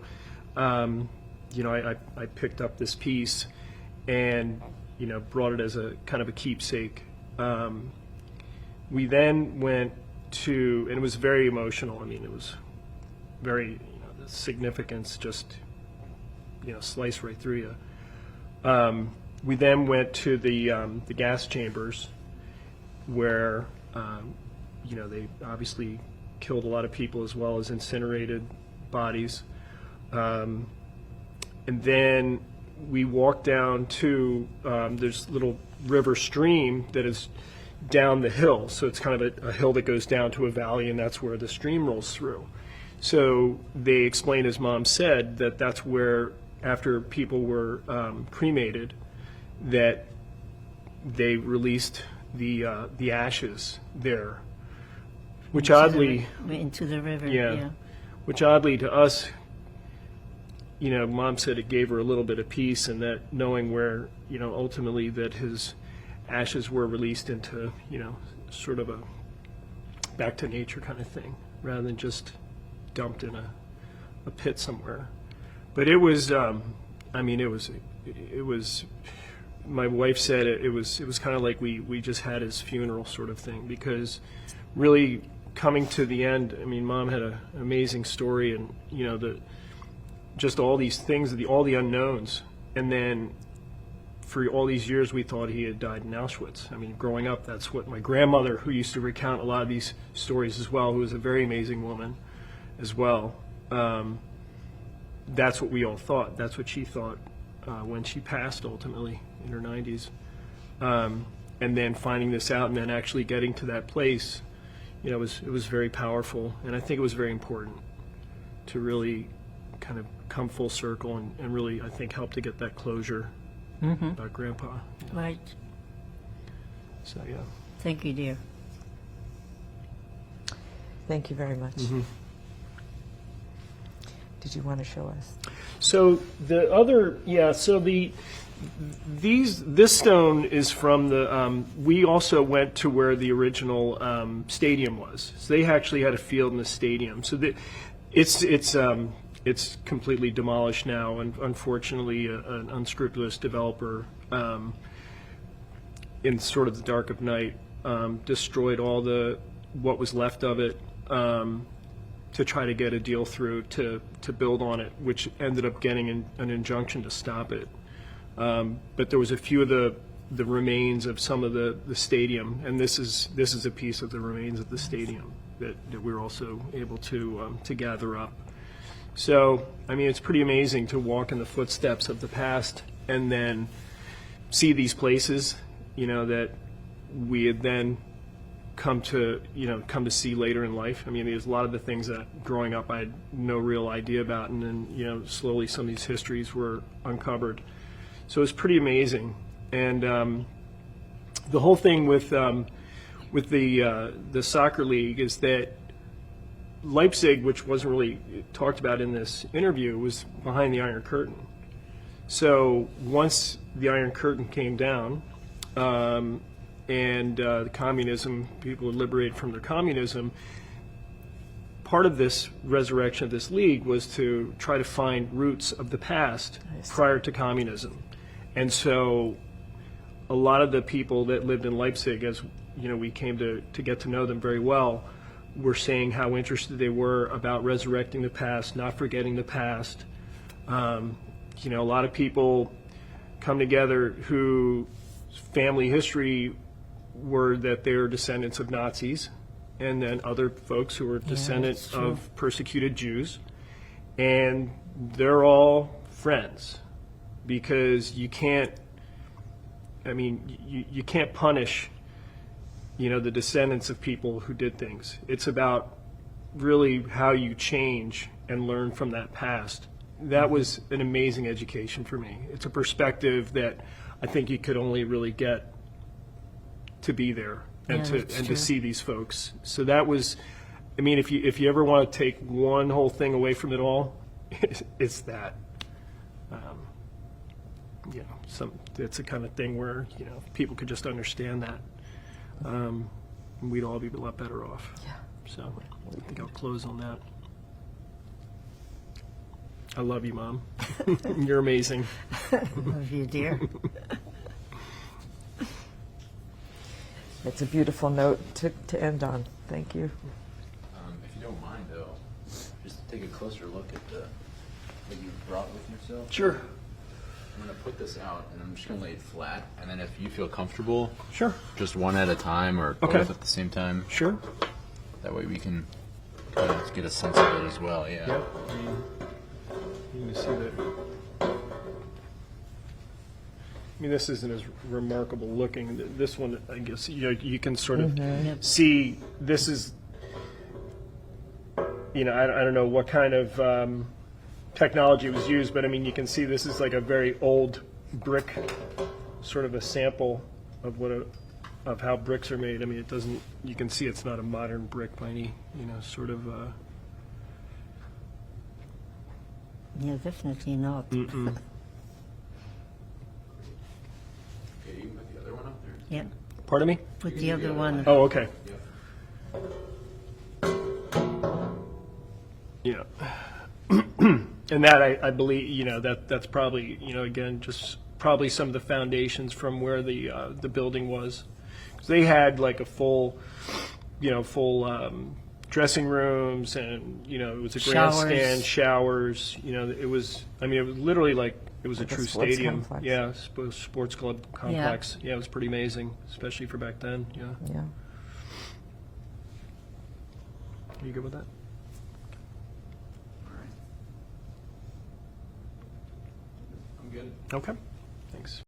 I picked up this piece and, brought it as a kind of a keepsake. We then went to, and it was very emotional. I mean, it was very, the significance just, sliced right through you. We then went to the gas chambers where, they obviously killed a lot of people as well as incinerated bodies. And then we walked down to, there's a little river stream that is down the hill. So it's kind of a hill that goes down to a valley, and that's where the stream rolls through. So they explained, as Mom said, that that's where, after people were cremated, that they released the ashes there, which oddly, Into the river, yeah. Which oddly to us, Mom said it gave her a little bit of peace, and that knowing where, ultimately that his ashes were released into, sort of a back to nature kind of thing, rather than just dumped in a pit somewhere. But it was, it was, my wife said it was kind of like we just had his funeral sort of thing, because really coming to the end, Mom had an amazing story, and, just all these things, all the unknowns. And then for all these years, we thought he had died in Auschwitz. Growing up, that's what my grandmother, who used to recount a lot of these stories as well, who was a very amazing woman as well, that's what we all thought. That's what she thought when she passed ultimately in her 90s. And then finding this out and then actually getting to that place, it was very powerful. And I think it was very important to really kind of come full circle and really, I think, help to get that closure about Grandpa. Right. So, yeah. Thank you, dear. Thank you very much. Did you want to show us? So the other, this stone is from the, we also went to where the original stadium was. So they actually had a field in the stadium. So it's completely demolished now, and unfortunately an unscrupulous developer in sort of the dark of night destroyed all what was left of it to try to get a deal through to build on it, which ended up getting an injunction to stop it. But there was a few of the remains of some of the stadium, and this is a piece of the remains of the stadium that we were also able to gather up. So, it's pretty amazing to walk in the footsteps of the past and then see these places, that we had then come to see later in life. There's a lot of the things that growing up I had no real idea about, and then, slowly some of these histories were uncovered. So it's pretty amazing. And the whole thing with the soccer league is that Leipzig, which wasn't really talked about in this interview, was behind the Iron Curtain. So once the Iron Curtain came down, and the communism, people were liberated from their communism, part of this resurrection of this league was to try to find roots of the past Nice. prior to communism. And so a lot of the people that lived in Leipzig, as you know, we came to get to know them very well, were saying how interested they were about resurrecting the past, not forgetting the past. You know, a lot of people come together who family history were that they're descendants of Nazis, and then other folks who were descendants that's true. of persecuted Jews, and they're all friends because you can't. I mean, you can't punish, you know, the descendants of people who did things. It's about really how you change and learn from that past. That was an amazing education for me. It's a perspective that I think you could only really get to be there and Yeah, that's to true. see these folks. So that was, I mean, if you ever want to take one whole thing away from it all, it's that. You know, it's the kind of thing where, you know, if people could just understand that, we'd all be a lot better off. Yeah. So I think I'll close on that. I love you, Mom. You're amazing. Love you, dear. It's a beautiful note to end on. Thank you. If you don't mind, though, just take a closer look at what you brought with yourself. Sure. I'm going to put this out, and I'm just going to lay it flat, and then if you feel comfortable, Sure. just one at a time or Okay. both at the same time. Sure. That way we can kind of get a sense of it as well. Yeah. Yep. You can see that. I mean, this isn't as remarkable looking. This one, I guess, you know, you can sort of see. This is, you know, I don't know what kind of technology was used, but I mean, you can see this is like a very old brick, sort of a sample of of how bricks are made. I mean, it doesn't. You can see it's not a modern brick by any, you know, sort of. Yeah, definitely not. Okay, you can put the other one up there. Yeah, Pardon me? put the other one. Oh, okay. Yeah. Yeah. And that I believe, you know, that's probably, you know, again, just probably some of the foundations from where the building was. 'Cause they had like a full dressing rooms, and you know, it was a grandstand, showers. You know, it was. I mean, it was literally like it was Like a a true sports stadium. complex. Yeah, sports club complex. Yeah, it was pretty amazing, especially for back then. Yeah. Yeah. Are you good with that? All right. I'm good. Okay. Thanks.